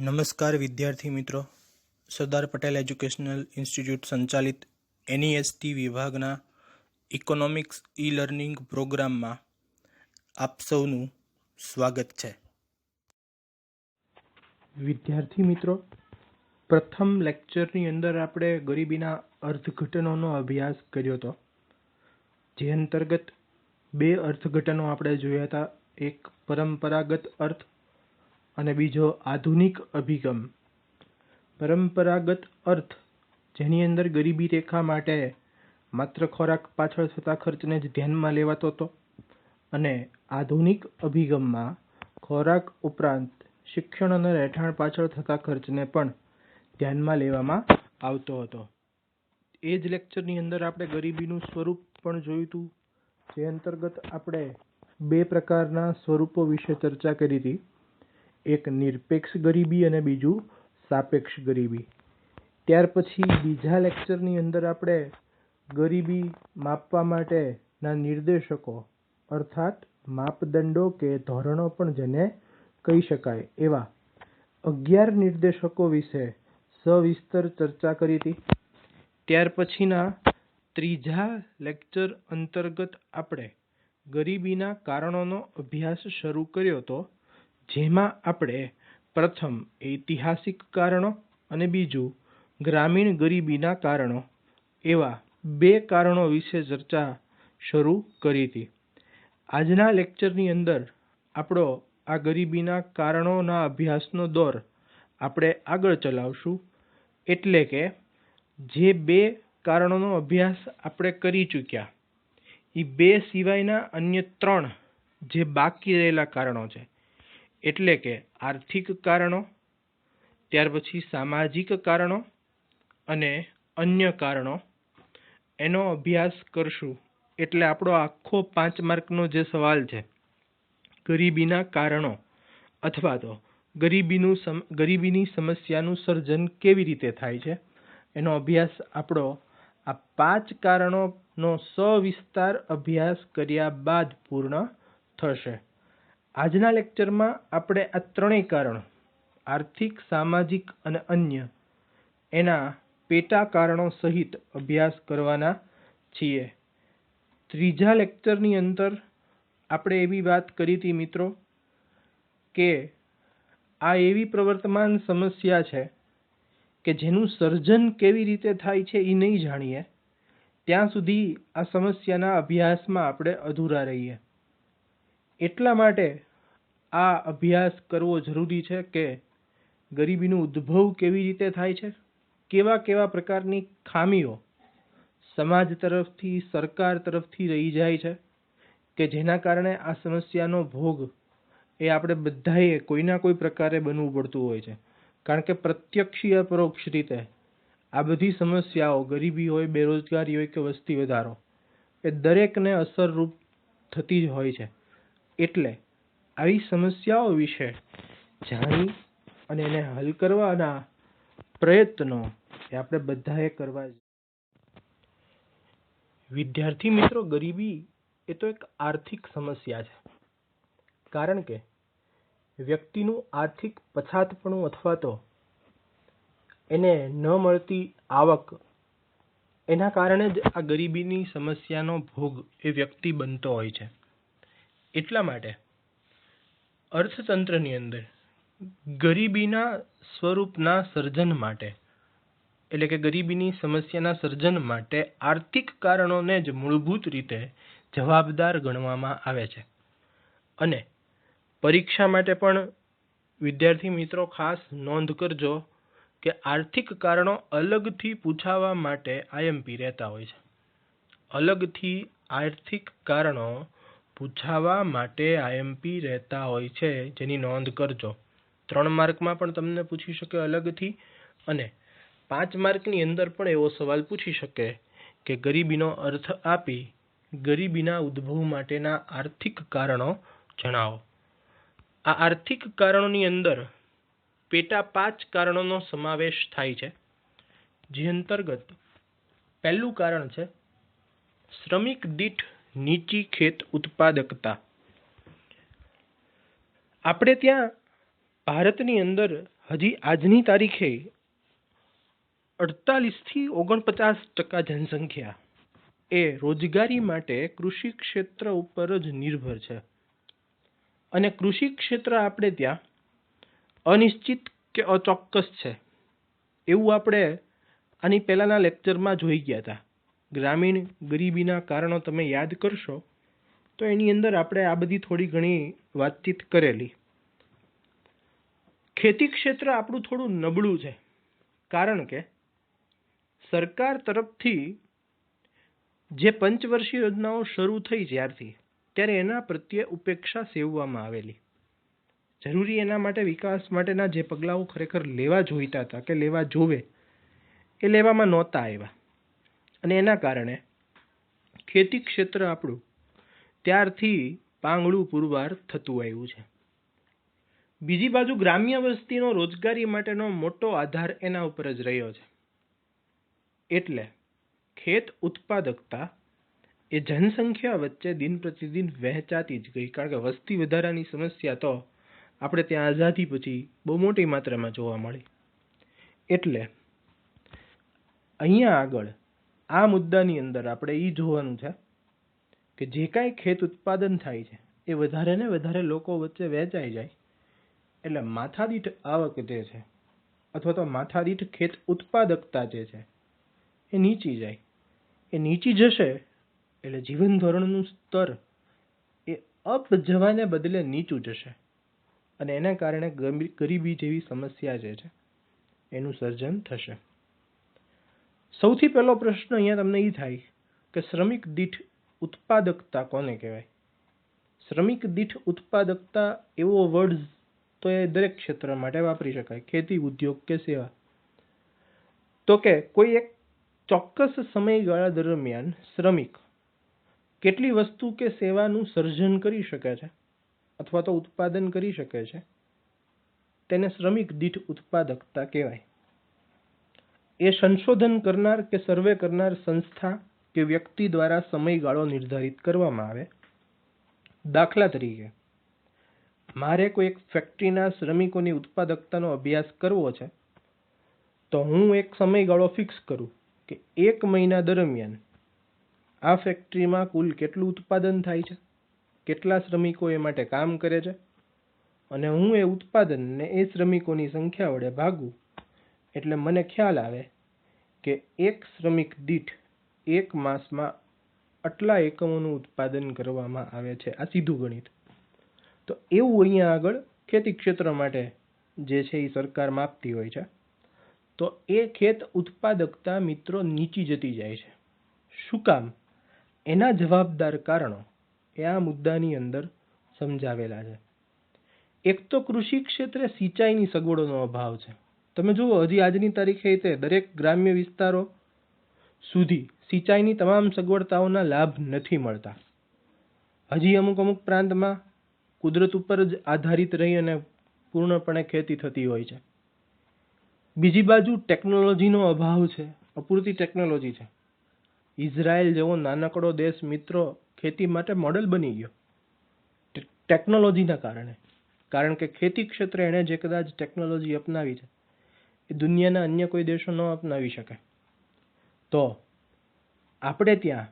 નમસ્કાર વિદ્યાર્થી મિત્રો, સરદાર પટેલ એજ્યુકેશનલ ઇન્સ્ટિટ્યૂટ સંચાલિત NEST વિભાગના ઇકોનોમિક્સ ઈ લર્નિંગ પ્રોગ્રામમાં આપ સૌનું સ્વાગત છે. વિદ્યાર્થી મિત્રો, પ્રથમ લેક્ચરની અંદર આપણે ગરીબીના અર્થઘટનોનો અભ્યાસ કર્યો હતો, જે અંતર્ગત બે અર્થઘટનો આપણે જોયા હતા. એક પરંપરાગત અર્થ અને બીજો આધુનિક અભિગમ. પરંપરાગત અર્થ, જેની અંદર ગરીબી રેખા માટે માત્ર ખોરાક પાછળ થતા ખર્ચને જ ધ્યાનમાં લેવાતો હતો, અને આધુનિક અભિગમમાં ખોરાક ઉપરાંત શિક્ષણ અને રહેઠાણ પાછળ થતા ખર્ચને પણ ધ્યાનમાં લેવામાં આવતો હતો. એ જ લેક્ચરની અંદર આપણે ગરીબીનું સ્વરૂપ પણ જોયું હતું, જે અંતર્ગત આપણે બે પ્રકારના સ્વરૂપો વિશે ચર્ચા કરી હતી. એક નિરપેક્ષ ગરીબી અને બીજું સાપેક્ષ ગરીબી. ત્યાર પછી બીજા લેક્ચરની અંદર આપણે ગરીબી માપવા માટેના નિર્દેશકો અર્થાત માપદંડો કે ધોરણો પણ જેને કહી શકાય એવા 11 નિર્દેશકો વિશે સવિસ્તર ચર્ચા કરી હતી. ત્યાર પછીના ત્રીજા લેક્ચર અંતર્ગત આપણે ગરીબીના કારણોનો અભ્યાસ શરૂ કર્યો હતો, જેમાં આપણે પ્રથમ ઐતિહાસિક કારણો અને બીજું ગ્રામીણ ગરીબીના કારણો એવા બે કારણો વિશે ચર્ચા શરૂ કરી હતી. આજના લેક્ચરની અંદર આપણો આ ગરીબીના કારણોના અભ્યાસનો દોર આપણે આગળ ચલાવશું. એટલે કે જે બે કારણોનો અભ્યાસ આપણે કરી ચૂક્યા, એ બે સિવાયના અન્ય ત્રણ જે બાકી રહેલા કારણો છે, એટલે કે આર્થિક કારણો, ત્યાર પછી સામાજિક કારણો અને અન્ય કારણો, એનો અભ્યાસ કરશું. એટલે આપણો આખો 5 માર્કનો જે સવાલ છે, ગરીબીના કારણો અથવા તો ગરીબીની સમસ્યાનું સર્જન કેવી રીતે થાય છે, એનો અભ્યાસ આપણો આ 5 કારણોનો સવિસ્તાર અભ્યાસ કર્યા બાદ પૂર્ણ થશે. આજના લેક્ચરમાં આપણે આ ત્રણેય કારણો, આર્થિક, સામાજિક અને અન્ય, એના પેટા કારણો સહિત અભ્યાસ કરવાના છીએ. ત્રીજા લેક્ચરની અંદર આપણે એવી વાત કરી હતી મિત્રો કે આ એવી પ્રવર્તમાન સમસ્યા છે કે જેનું સર્જન કેવી રીતે થાય છે એ નહીં જાણીએ ત્યાં સુધી આ સમસ્યાના અભ્યાસમાં આપણે અધૂરા રહીએ. એટલા માટે આ અભ્યાસ કરવો જરૂરી છે કે ગરીબીનું ઉદ્ભવ કેવી રીતે થાય છે, કેવા કેવા પ્રકારની ખામીઓ સમાજ તરફથી, સરકાર તરફથી રહી જાય છે, કે જેના કારણે આ સમસ્યાનો ભોગ એ આપણે બધાએ કોઈના કોઈ પ્રકારે બનવું પડતું હોય છે. કારણ કે પ્રત્યક્ષ યા પરોક્ષ રીતે આ બધી સમસ્યાઓ, ગરીબી હોય, બેરોજગારી હોય કે વસ્તી વધારો, એ દરેકને અસરરૂપ થતી જ હોય છે. એટલે આવી સમસ્યાઓ વિશે જાણી અને એને હલ કરવાના પ્રયત્નો એ આપણે બધાએ કરવા. વિદ્યાર્થી મિત્રો, ગરીબી એ તો એક આર્થિક સમસ્યા છે. કારણ કે વ્યક્તિનું આર્થિક પછાતપણું અથવા તો એને ન મળતી આવક, એના કારણે જ આ ગરીબીની સમસ્યાનો ભોગ એ વ્યક્તિ બનતો હોય છે. એટલા માટે અર્થતંત્રની અંદર ગરીબીના સ્વરૂપના સર્જન માટે, એટલે કે ગરીબીની સમસ્યાના સર્જન માટે આર્થિક કારણોને જ મૂળભૂત રીતે જવાબદાર ગણવામાં આવે છે. અને પરીક્ષા માટે પણ વિદ્યાર્થી મિત્રો ખાસ નોંધ કરજો કે આર્થિક કારણો અલગથી પૂછાવા માટે IMP રહેતા હોય છે. અલગથી આર્થિક કારણો પૂછાવા માટે IMP રહેતા હોય છે, જેની નોંધ કરજો. 3 માર્કમાં પણ તમને પૂછી શકે અલગથી, અને 5 માર્કની અંદર પણ એવો સવાલ પૂછી શકે કે ગરીબીનો અર્થ આપી ગરીબીના ઉદ્ભવ માટેના આર્થિક કારણો જણાવો. આ આર્થિક કારણોની અંદર પેટા 5 કારણોનો સમાવેશ થાય છે, જે અંતર્ગત પહેલું કારણ છે શ્રમિક દીઠ નીચી ખેત ઉત્પાદકતા. આપણે ત્યાં ભારતની અંદર હજી આજની તારીખે 48 થી 49% જનસંખ્યા એ રોજગારી માટે કૃષિ ક્ષેત્ર ઉપર જ નિર્ભર છે. અને કૃષિ ક્ષેત્ર આપણે ત્યાં અનિશ્ચિત કે અચોક્કસ છે એવું આપણે આની પહેલાના લેક્ચરમાં જોઈ ગયા હતા. ગ્રામીણ ગરીબીના કારણો તમે યાદ કરશો તો એની અંદર આપણે આ બધી થોડી ઘણી વાતચીત કરેલી. ખેતી ક્ષેત્ર આપણું થોડું નબળું છે, કારણ કે સરકાર તરફથી જે પંચવર્ષીય યોજનાઓ શરૂ થઈ ત્યારથી ત્યારે એના પ્રત્યે ઉપેક્ષા સેવવામાં આવેલી. જરૂરી એના માટે વિકાસ માટેના જે પગલાઓ ખરેખર લેવા જોઈતા હતા કે લેવા જોવે એ લેવામાં નહોતા આવ્યા, અને એના કારણે ખેતી ક્ષેત્ર આપણું ત્યારથી પાંગળું પુરવાર થતું આવ્યું છે. બીજી બાજુ ગ્રામ્ય વસ્તીનો રોજગારી માટેનો મોટો આધાર એના ઉપર જ રહ્યો છે. એટલે ખેત ઉત્પાદકતા એ જનસંખ્યા વચ્ચે દિન પ્રતિદિન વહેંચાતી જ ગઈ, કારણ કે વસ્તી વધારાની સમસ્યા તો આપણે ત્યાં આઝાદી પછી બહુ મોટી માત્રામાં જોવા મળી. એટલે અહીંયા આગળ આ મુદ્દાની અંદર આપણે એ જોવાનું છે કે જે કાંઈ ખેત ઉત્પાદન થાય છે એ વધારે ને વધારે લોકો વચ્ચે વહેંચાઈ જાય, એટલે માથાદીઠ આવક જે છે અથવા તો માથાદીઠ ખેત ઉત્પાદકતા જે છે એ નીચી જાય. એ નીચી જશે એટલે જીવન ધોરણનું સ્તર એ અપ જવાને બદલે નીચું જશે, અને એના કારણે ગરીબી જેવી સમસ્યા જે છે એનું સર્જન થશે. સૌથી પહેલો પ્રશ્ન અહીંયા તમને એ થાય કે શ્રમિક દીઠ ઉત્પાદકતા કોને કહેવાય? શ્રમિક દીઠ ઉત્પાદકતા એવો વર્ડ તો એ દરેક ક્ષેત્ર માટે વાપરી શકાય, ખેતી, ઉદ્યોગ કે સેવા. તો કે કોઈ એક ચોક્કસ સમયગાળા દરમિયાન શ્રમિક કેટલી વસ્તુ કે સેવાનું સર્જન કરી શકે છે અથવા તો ઉત્પાદન કરી શકે છે તેને શ્રમિક દીઠ ઉત્પાદકતા કહેવાય. એ સંશોધન કરનાર કે સર્વે કરનાર સંસ્થા કે વ્યક્તિ દ્વારા સમયગાળો નિર્ધારિત કરવામાં આવે. દાખલા તરીકે મારે કોઈ એક ફેક્ટરીના શ્રમિકોની ઉત્પાદકતાનો અભ્યાસ કરવો છે તો હું એક સમયગાળો ફિક્સ કરું કે 1 મહિના દરમિયાન આ ફેક્ટરીમાં કુલ કેટલું ઉત્પાદન થાય છે, કેટલા શ્રમિકો એ માટે કામ કરે છે, અને હું એ ઉત્પાદનને એ શ્રમિકોની સંખ્યા વડે ભાગું એટલે મને ખ્યાલ આવે કે એક શ્રમિક દીઠ 1 માસમાં આટલા એકમોનું ઉત્પાદન કરવામાં આવે છે. આ સીધું ગણિત. તો એવું અહીંયા આગળ ખેતી ક્ષેત્ર માટે જે છે એ સરકાર માપતી હોય છે. તો એ ખેત ઉત્પાદકતા મિત્રો નીચી જતી જાય છે. શું કામ? એના જવાબદાર કારણો એ આ મુદ્દાની અંદર સમજાવેલા છે. એક તો કૃષિ ક્ષેત્રે સિંચાઈની સગવડોનો અભાવ છે. તમે જુઓ, હજી આજની તારીખે તે દરેક ગ્રામ્ય વિસ્તારો સુધી સિંચાઈની તમામ સગવડતાઓના લાભ નથી મળતા. હજી અમુક પ્રાંતમાં કુદરત ઉપર જ આધારિત રહી અને પૂર્ણપણે ખેતી થતી હોય છે. બીજી બાજુ ટેકનોલોજીનો અભાવ છે, અપૂરતી ટેકનોલોજી છે. ઇઝરાયલ જેવો નાનકડો દેશ મિત્રો ખેતી માટે મોડેલ બની ગયો ટેકનોલોજીના કારણે, કારણ કે ખેતી ક્ષેત્રે એણે જે કદાચ ટેકનોલોજી અપનાવી છે એ દુનિયાના અન્ય કોઈ દેશો ન અપનાવી શકે. તો આપણે ત્યાં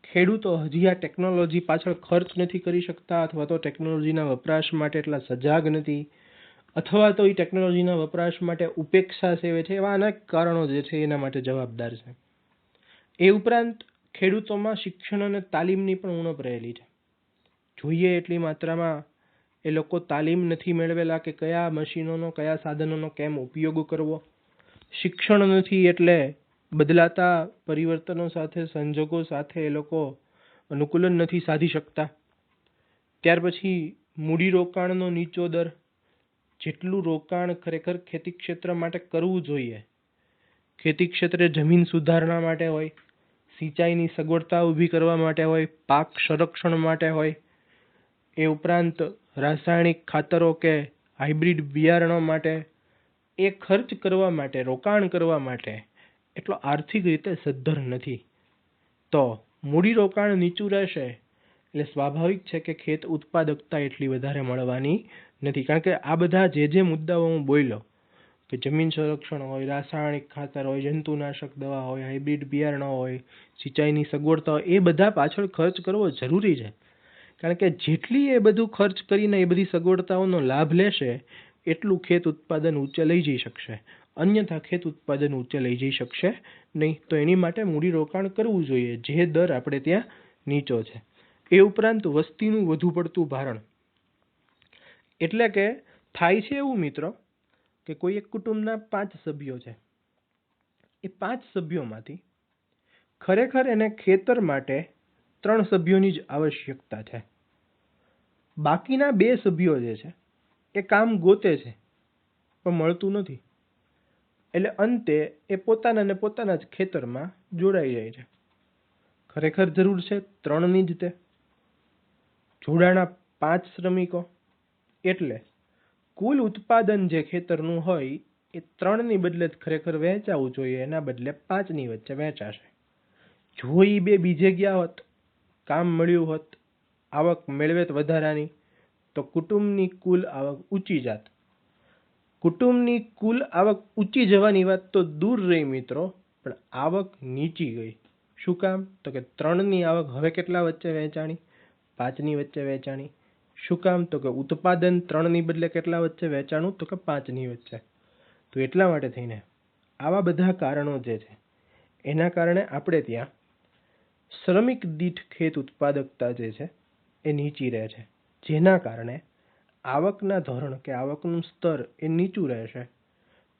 ખેડૂતો હજી આ ટેકનોલોજી પાછળ ખર્ચ નથી કરી શકતા, અથવા તો ટેકનોલોજીના વપરાશ માટે એટલા સજાગ નથી, અથવા તો એ ટેકનોલોજીના વપરાશ માટે ઉપેક્ષા સેવે છે. એવા અનેક કારણો જે છે એના માટે જવાબદાર છે. એ ઉપરાંત ખેડૂતોમાં શિક્ષણ અને તાલીમની પણ ઉણપ રહેલી છે. જોઈએ એટલી માત્રામાં એ લોકો તાલીમ નથી મેળવેલા કે કયા મશીનોનો, કયા સાધનોનો કેમ ઉપયોગ કરવો. શિક્ષણ નથી એટલે બદલાતા પરિવર્તનો સાથે, સંજોગો સાથે એ લોકો અનુકૂલન નથી સાધી શકતા. ત્યાર પછી મૂડીરોકાણનો નીચો દર. જેટલું રોકાણ ખરેખર ખેતી ક્ષેત્ર માટે કરવું જોઈએ, ખેતી ક્ષેત્રે જમીન સુધારણા માટે હોય, સિંચાઈની સગવડતા ઊભી કરવા માટે હોય, પાક સંરક્ષણ માટે હોય, એ ઉપરાંત રાસાયણિક ખાતરો કે હાઇબ્રિડ બિયારણો માટે, એ ખર્ચ કરવા માટે, રોકાણ કરવા માટે એટલો આર્થિક રીતે સદ્ધર નથી. તો મૂડીરોકાણ નીચું રહેશે એટલે સ્વાભાવિક છે કે ખેત ઉત્પાદકતા એટલી વધારે મળવાની નથી, કારણ કે આ બધા જે મુદ્દાઓ હું બોલ્યો કે જમીન સંરક્ષણ હોય, રાસાયણિક ખાતર હોય, જંતુનાશક દવા હોય, હાઇબ્રિડ બિયારણો હોય, સિંચાઈની સગવડતા હોય, એ બધા પાછળ ખર્ચ કરવો જરૂરી છે. કારણ કે જેટલી એ બધું ખર્ચ કરીને એ બધી સગવડતાઓનો લાભ લેશે એટલું ખેત ઉત્પાદન ઊંચે લઈ જઈ શકશે, અન્યથા ખેત ઉત્પાદન ઊંચે લઈ જઈ શકશે નહીં. તો એની માટે મૂડીરોકાણ કરવું જોઈએ જે દર આપણે ત્યાં નીચો છે. એ ઉપરાંત વસ્તીનું વધુ પડતું ભારણ, એટલે કે થાય છે એવું મિત્રો કે કોઈ એક કુટુંબના 5 સભ્યો છે, એ 5 સભ્યોમાંથી ખરેખર એને ખેતર માટે 3 સભ્યોની જ આવશ્યકતા છે. બાકીના 2 સભ્યો જે છે એ કામ ગોતે છે પણ મળતું નથી, એટલે અંતે એ પોતાના જ ખેતરમાં જોડાઈ જાય છે. ખરેખર જરૂર છે 3ની જ તે જોડાણા 5 શ્રમિકો, એટલે કુલ ઉત્પાદન જે ખેતરનું હોય એ 3ની બદલે ખરેખર વહેંચાવું જોઈએ, એના બદલે 5ની વચ્ચે વહેંચાશે. જો એ 2 બીજે ગયા હોત, કામ મળ્યું હોત, આવક મેળવેત વધારાની, તો કુટુંબની કુલ આવક ઊંચી જાત. કુટુંબની કુલ આવક ઊંચી જવાની વાત તો દૂર રહી મિત્રો, પણ આવક નીચી ગઈ. શું કામ? તો કે 3ની આવક હવે કેટલા વચ્ચે વહેંચાણી? 5ની વચ્ચે વહેંચાણી. શું કામ? તો કે ઉત્પાદન 3ની બદલે કેટલા વચ્ચે વહેંચાણું? તો કે 5ની વચ્ચે. તો એટલા માટે થઈને આવા બધા કારણો જે છે એના કારણે આપણે ત્યાં શ્રમિક દીઠ ખેત ઉત્પાદકતા જે છે એ નીચી રહે છે, જેના કારણે આવકના ધોરણ કે આવકનું સ્તર એ નીચું રહેશે.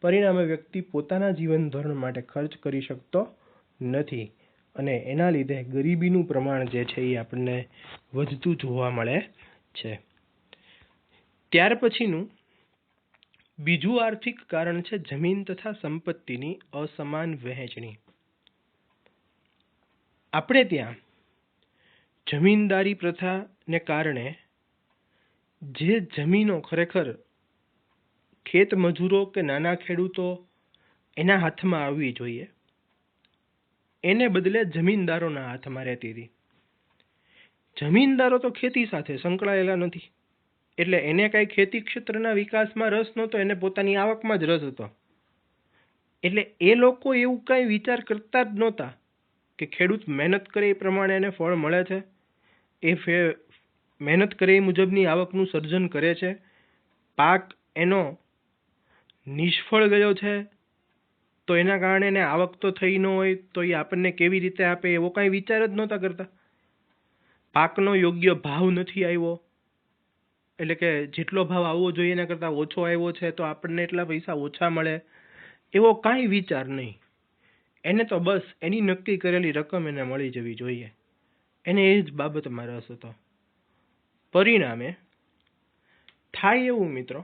પરિણામે વ્યક્તિ પોતાના જીવન ધોરણ માટે ખર્ચ કરી શકતો નથી અને એના લીધે ગરીબીનું પ્રમાણ જે છે એ આપણને વધતું જોવા મળે છે. ત્યાર પછીનું બીજું આર્થિક કારણ છે જમીન તથા સંપત્તિની અસમાન વહેંચણી. આપણે ત્યાં જમીનદારી પ્રથાને કારણે જે જમીનો ખરેખર ખેત મજૂરો કે નાના ખેડૂતો એના હાથમાં આવવી જોઈએ એને બદલે જમીનદારોના હાથમાં રહેતી હતી. જમીનદારો તો ખેતી સાથે સંકળાયેલા નથી, એટલે એને કાંઈ ખેતી ક્ષેત્રના વિકાસમાં રસ નહોતો, એને પોતાની આવકમાં જ રસ હતો. એટલે એ લોકો એવું કાંઈ વિચાર કરતા જ નહોતા કે ખેડૂત મહેનત કરે એ પ્રમાણે એને ફળ મળે છે, એ મહેનત કરે એ મુજબની આવકનું સર્જન કરે છે, પાક એનો નિષ્ફળ ગયો છે તો એના કારણે એને આવક તો થઈ ન હોય તો એ આપણને કેવી રીતે આપે, એવો કાંઈ વિચાર જ નહોતા કરતા. પાકનો યોગ્ય ભાવ નથી આવ્યો, એટલે કે જેટલો ભાવ આવવો જોઈએ એના કરતાં ઓછો આવ્યો છે તો આપણને એટલા પૈસા ઓછા મળે, એવો કાંઈ વિચાર નહીં. એને તો બસ એની નક્કી કરેલી રકમ એને મળી જવી જોઈએ, એને એ જ બાબતમાં રસ હતો. પરિણામે થાય એવું મિત્રો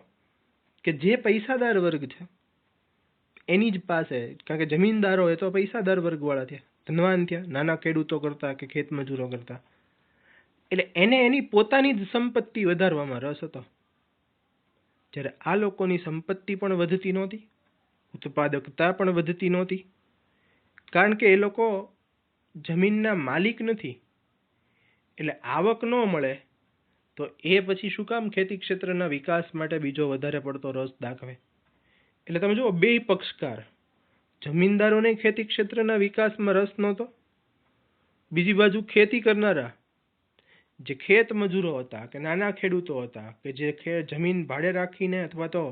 કે જે પૈસાદાર વર્ગ છે એની જ પાસે, કારણ કે જમીનદારો એ તો પૈસાદાર વર્ગવાળા થયા, ધનવાન થયા નાના ખેડૂતો કરતા કે ખેત મજૂરો કરતા, એટલે એને એની પોતાની જ સંપત્તિ વધારવામાં રસ હતો. જ્યારે આ લોકોની સંપત્તિ પણ વધતી નહોતી, ઉત્પાદકતા પણ વધતી નહોતી, કારણ કે એ લોકો જમીનના માલિક નથી, એટલે આવક ન મળે તો એ પછી શું કામ ખેતી ક્ષેત્રના વિકાસ માટે બીજો વધારે પડતો રસ દાખવે. એટલે તમે જુઓ, બે પક્ષકાર, જમીનદારોને ખેતી ક્ષેત્રના વિકાસમાં રસ નહોતો, બીજી બાજુ ખેતી કરનારા જે ખેત મજૂરો હતા કે નાના ખેડૂતો હતા કે જે જમીન ભાડે રાખીને અથવા તો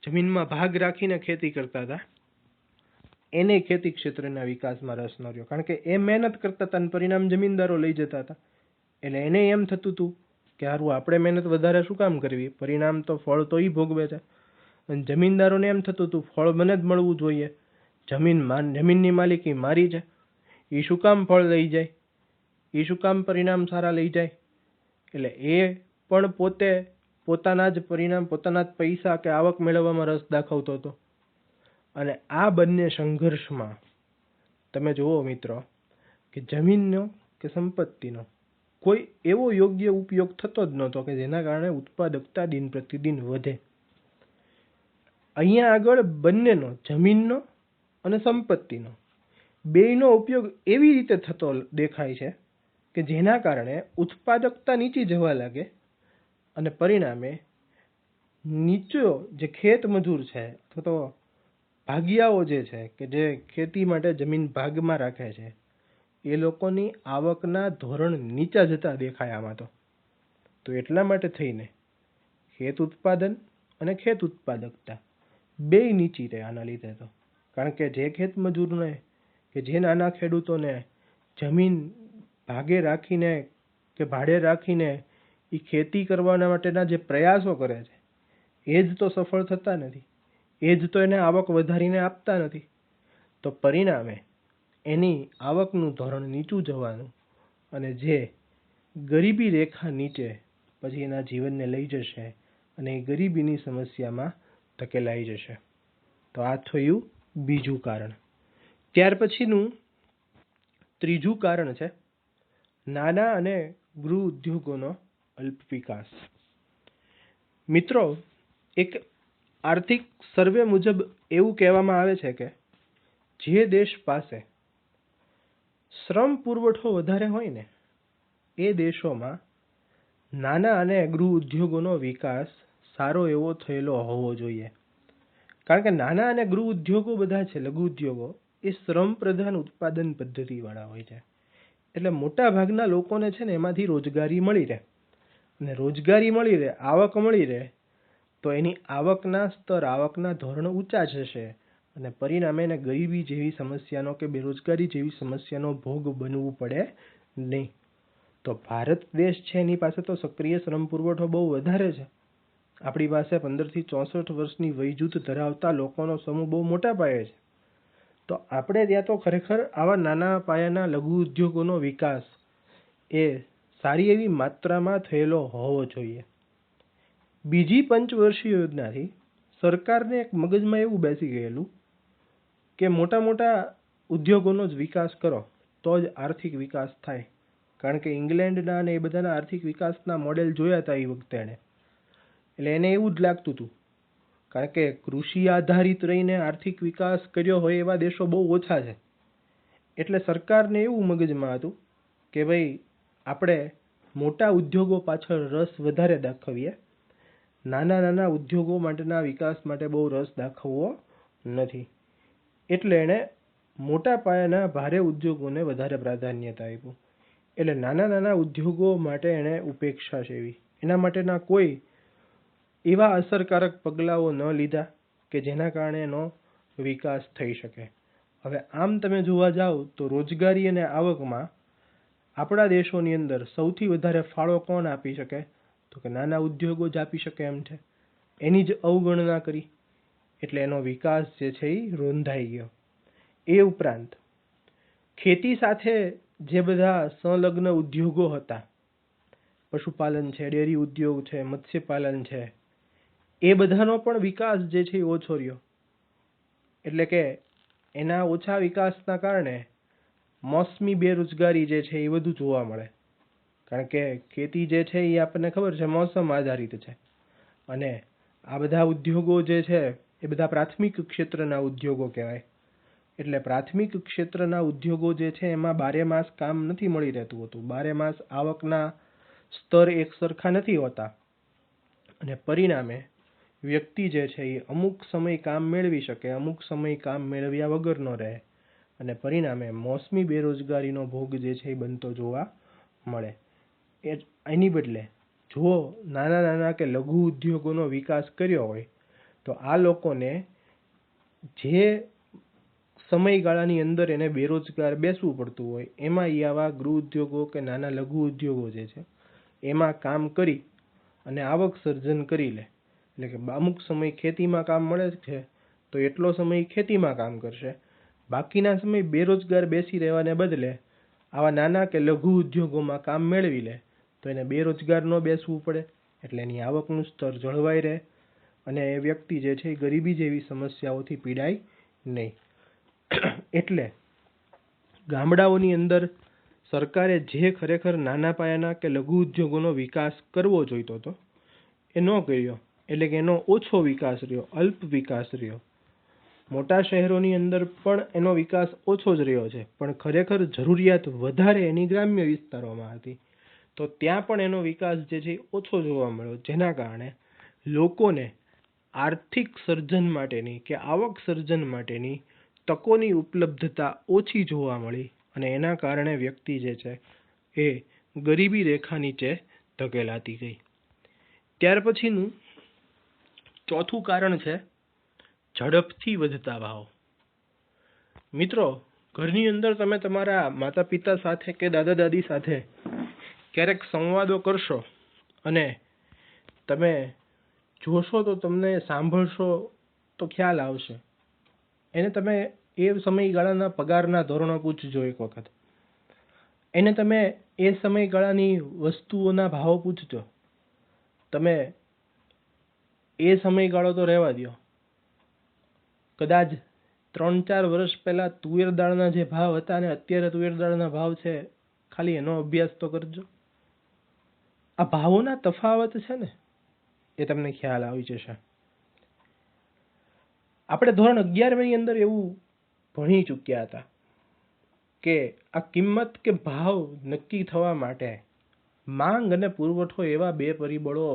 જમીનમાં ભાગ રાખીને ખેતી કરતા હતા, એને ખેતી ક્ષેત્રના વિકાસમાં રસ ન રહ્યો, કારણ કે એ મહેનત કરતા હતા અને પરિણામ જમીનદારો લઈ જતા હતા. એટલે એને એમ થતું હતું કે હારું આપણે મહેનત વધારે શું કામ કરવી, પરિણામ તો ફળ તો એ ભોગવે છે. અને જમીનદારોને એમ થતું હતું ફળ મને જ મળવું જોઈએ, જમીનની માલિકી મારી છે, એ શું કામ ફળ લઈ જાય, એ શું કામ પરિણામ સારા લઈ જાય. એટલે એ પણ પોતે પોતાના જ પરિણામ, પોતાના જ પૈસા કે આવક મેળવવામાં રસ દાખવતો હતો. અને આ બંને સંઘર્ષમાં તમે જુઓ મિત્રો કે જમીનનો કે સંપત્તિનો કોઈ એવો યોગ્ય ઉપયોગ થતો જ નહોતો કે જેના કારણે ઉત્પાદકતા દિન પ્રતિદિન વધે. અહીંયા આગળ બંનેનો, જમીનનો અને સંપત્તિનો, બેયનો ઉપયોગ એવી રીતે થતો દેખાય છે કે જેના કારણે ઉત્પાદકતા નીચી જવા લાગે અને પરિણામે નીચો જે ખેત મજૂર છે અથવા તો ભાગિયાઓ જે છે કે જે ખેતી માટે જમીન ભાગમાં રાખે છે એ લોકોની આવકના ધોરણ નીચા જતા દેખાય આમાં. તો એટલા માટે થઈને ખેત ઉત્પાદન અને ખેત ઉત્પાદકતા બેય નીચી રહે આના લીધે. તો કારણ કે જે ખેત મજૂરને કે જે નાના ખેડૂતોને જમીન ભાગે રાખીને કે ભાડે રાખીને એ ખેતી કરવાના માટેના જે પ્રયાસો કરે છે એ જ તો સફળ થતા નથી, એ જ તો એને આવક વધારીને આપતા નથી. તો પરિણામે એની આવકનું ધોરણ નીચું જવાનું અને જે ગરીબી રેખા નીચે પછી એના જીવનને લઈ જશે અને એ ગરીબીની સમસ્યામાં ધકેલાઈ જશે. તો આ થયું બીજું કારણ. ત્યાર પછીનું ત્રીજું કારણ છે નાના અને ગૃહ ઉદ્યોગોનો અલ્પ વિકાસ. મિત્રો, એક આર્થિક સર્વે મુજબ એવું કહેવામાં આવે છે કે જે દેશ પાસે શ્રમ પુરવઠો વધારે હોય ને એ દેશોમાં નાના અને ગૃહ ઉદ્યોગોનો વિકાસ સારો એવો થયેલો હોવો જોઈએ. કારણ કે નાના અને ગૃહ ઉદ્યોગો બધા છે, લઘુ ઉદ્યોગો, એ શ્રમ પ્રધાન ઉત્પાદન પદ્ધતિવાળા હોય છે. એટલે મોટા ભાગના લોકોને છે ને એમાંથી રોજગારી મળી રહે અને રોજગારી મળી રહે, આવક મળી રહે તો એની આવકના સ્તર, આવકના ધોરણ ઊંચા જશે અને પરિણામે એને ગરીબી જેવી સમસ્યાનો કે બેરોજગારી જેવી સમસ્યાનો ભોગ બનવું પડે નહીં. તો ભારત દેશ છે એની પાસે તો સક્રિય શ્રમ પુરવઠો બહુ વધારે છે. આપણી પાસે 15 થી 64 વર્ષની વયજૂથ ધરાવતા લોકોનો સમૂહ બહુ મોટા પાયે છે. તો આપણે ત્યાં તો ખરેખર આવા નાના પાયાના લઘુ ઉદ્યોગોનો વિકાસ એ સારી એવી માત્રામાં થયેલો હોવો જોઈએ. બીજી પંચવર્ષીય યોજનાથી સરકારને એક મગજમાં એવું બેસી ગયેલું કે મોટા મોટા ઉદ્યોગોનો જ વિકાસ કરો તો જ આર્થિક વિકાસ થાય. કારણ કે ઇંગ્લેન્ડના અને એ બધાના આર્થિક વિકાસના મોડેલ જોયા હતા એ વખતે એણે. એટલે એને એવું જ લાગતું હતું. કારણ કે કૃષિ આધારિત રહીને આર્થિક વિકાસ કર્યો હોય એવા દેશો બહુ ઓછા છે. એટલે સરકારને એવું મગજમાં હતું કે ભાઈ આપણે મોટા ઉદ્યોગો પાછળ રસ વધારે દાખવીએ, નાના નાના ઉદ્યોગો માટેના વિકાસ માટે બહુ રસ દાખવવો નથી. એટલે એણે મોટા પાયાના ભારે ઉદ્યોગોને વધારે પ્રાધાન્યતા આપ્યું. એટલે નાના નાના ઉદ્યોગો માટે એણે ઉપેક્ષા સેવી. એના માટેના કોઈ એવા અસરકારક પગલાઓ ન લીધા કે જેના કારણે એનો વિકાસ થઈ શકે. હવે આમ તમે જોવા જાઓ તો રોજગારી અને આવકમાં આપણા દેશોની અંદર સૌથી વધારે ફાળો કોણ આપી શકે? તો કે નાના ઉદ્યોગો જ આપી શકે એમ છે. એની જ અવગણના કરી એટલે એનો વિકાસ જે છે એ રોંધાઈ ગયો. એ ઉપરાંત ખેતી સાથે જે બધા સંલગ્ન ઉદ્યોગો હતા, પશુપાલન છે, ડેરી ઉદ્યોગ છે, મત્સ્યપાલન છે, એ બધાનો પણ વિકાસ જે છે એ ઓછો રહ્યો. એટલે કે એના ઓછા વિકાસના કારણે મોસમી બેરોજગારી જે છે એ વધુ જોવા મળે. કારણ કે ખેતી જે છે એ આપણને ખબર છે મોસમ આધારિત છે અને આ બધા ઉદ્યોગો જે છે એ બધા પ્રાથમિક ક્ષેત્રના ઉદ્યોગો કહેવાય. એટલે પ્રાથમિક ક્ષેત્રના ઉદ્યોગો જે છે એમાં 12 માસ કામ નથી મળી રહેતું હોતું. 12 માસ આવકના સ્તર એક સરખા નથી હોતા અને પરિણામે વ્યક્તિ જે છે એ અમુક સમય કામ મેળવી શકે, અમુક સમય કામ મેળવ્યા વગરનો રહે અને પરિણામે મોસમી બેરોજગારીનો ભોગ જે છે એ બનતો જોવા મળે. એની બદલે જો નાના નાના કે લઘુ ઉદ્યોગોનો વિકાસ કર્યો હોય તો આ લોકોને જે સમયગાળાની અંદર એને બેરોજગાર બેસવું પડતું હોય એમાં એ આવા ગૃહ ઉદ્યોગો કે નાના લઘુ ઉદ્યોગો જે છે એમાં કામ કરી અને આવક સર્જન કરી લે. એટલે કે અમુક સમય ખેતીમાં કામ મળે છે તો એટલો સમય ખેતીમાં કામ કરશે, બાકીના સમય બેરોજગાર બેસી રહેવાને બદલે આવા નાના કે લઘુ ઉદ્યોગોમાં કામ મેળવી લે તો એને બેરોજગાર ન બેસવું પડે. એટલે એની આવકનું સ્તર જળવાઈ રહે અને એ વ્યક્તિ જે છે એ ગરીબી જેવી સમસ્યાઓથી પીડાય નહીં. એટલે ગામડાઓની અંદર સરકારે જે ખરેખર નાના પાયાના કે લઘુ ઉદ્યોગોનો વિકાસ કરવો જોઈતો હતો એ ન કર્યો. એટલે કે એનો ઓછો વિકાસ રહ્યો, અલ્પ વિકાસ રહ્યો. મોટા શહેરોની અંદર પણ એનો વિકાસ ઓછો જ રહ્યો છે, પણ ખરેખર જરૂરિયાત વધારે એની ગ્રામ્ય વિસ્તારોમાં હતી. તો ત્યાં પણ એનો વિકાસ જે છે એ ઓછો જોવા મળ્યો, જેના કારણે લોકોને આર્થિક સર્જન માટેની કે આવક સર્જન માટેની તકોની ઉપલબ્ધતા ઓછી જોવા મળી અને એના કારણે વ્યક્તિ જે છે એ ગરીબી રેખા નીચે ધકેલાતી ગઈ. ત્યાર પછીનું ચોથું કારણ છે ઝડપથી વધતા ભાવ. મિત્રો, ઘરની અંદર તમે તમારા માતા પિતા સાથે કે દાદા દાદી સાથે ક્યારેક સંવાદો કરશો અને તમે જોશો તો તમને સાંભળશો તો ખ્યાલ આવશે. એને તમે એ સમયગાળાના પગારના ધોરણો પૂછજો એક વખત. એને તમે એ સમયગાળાની વસ્તુઓના ભાવ પૂછજો. તમે એ સમયગાળો તો રહેવા દો, કદાચ 3-4 વર્ષ પહેલા તુવેર દાળના જે ભાવ હતા અને અત્યારે તુવેર દાળના ભાવ છે, ખાલી એનો અભ્યાસ તો કરજો. આ ભાવોના તફાવત છે ને એ તમને ખ્યાલ આવી જશે. આપણે ધોરણ 11 ની અંદર એવું ભણી ચૂક્યા હતા કે આ કિંમત કે ભાવ નક્કી થવા માટે માંગ અને પુરવઠો એવા બે પરિબળો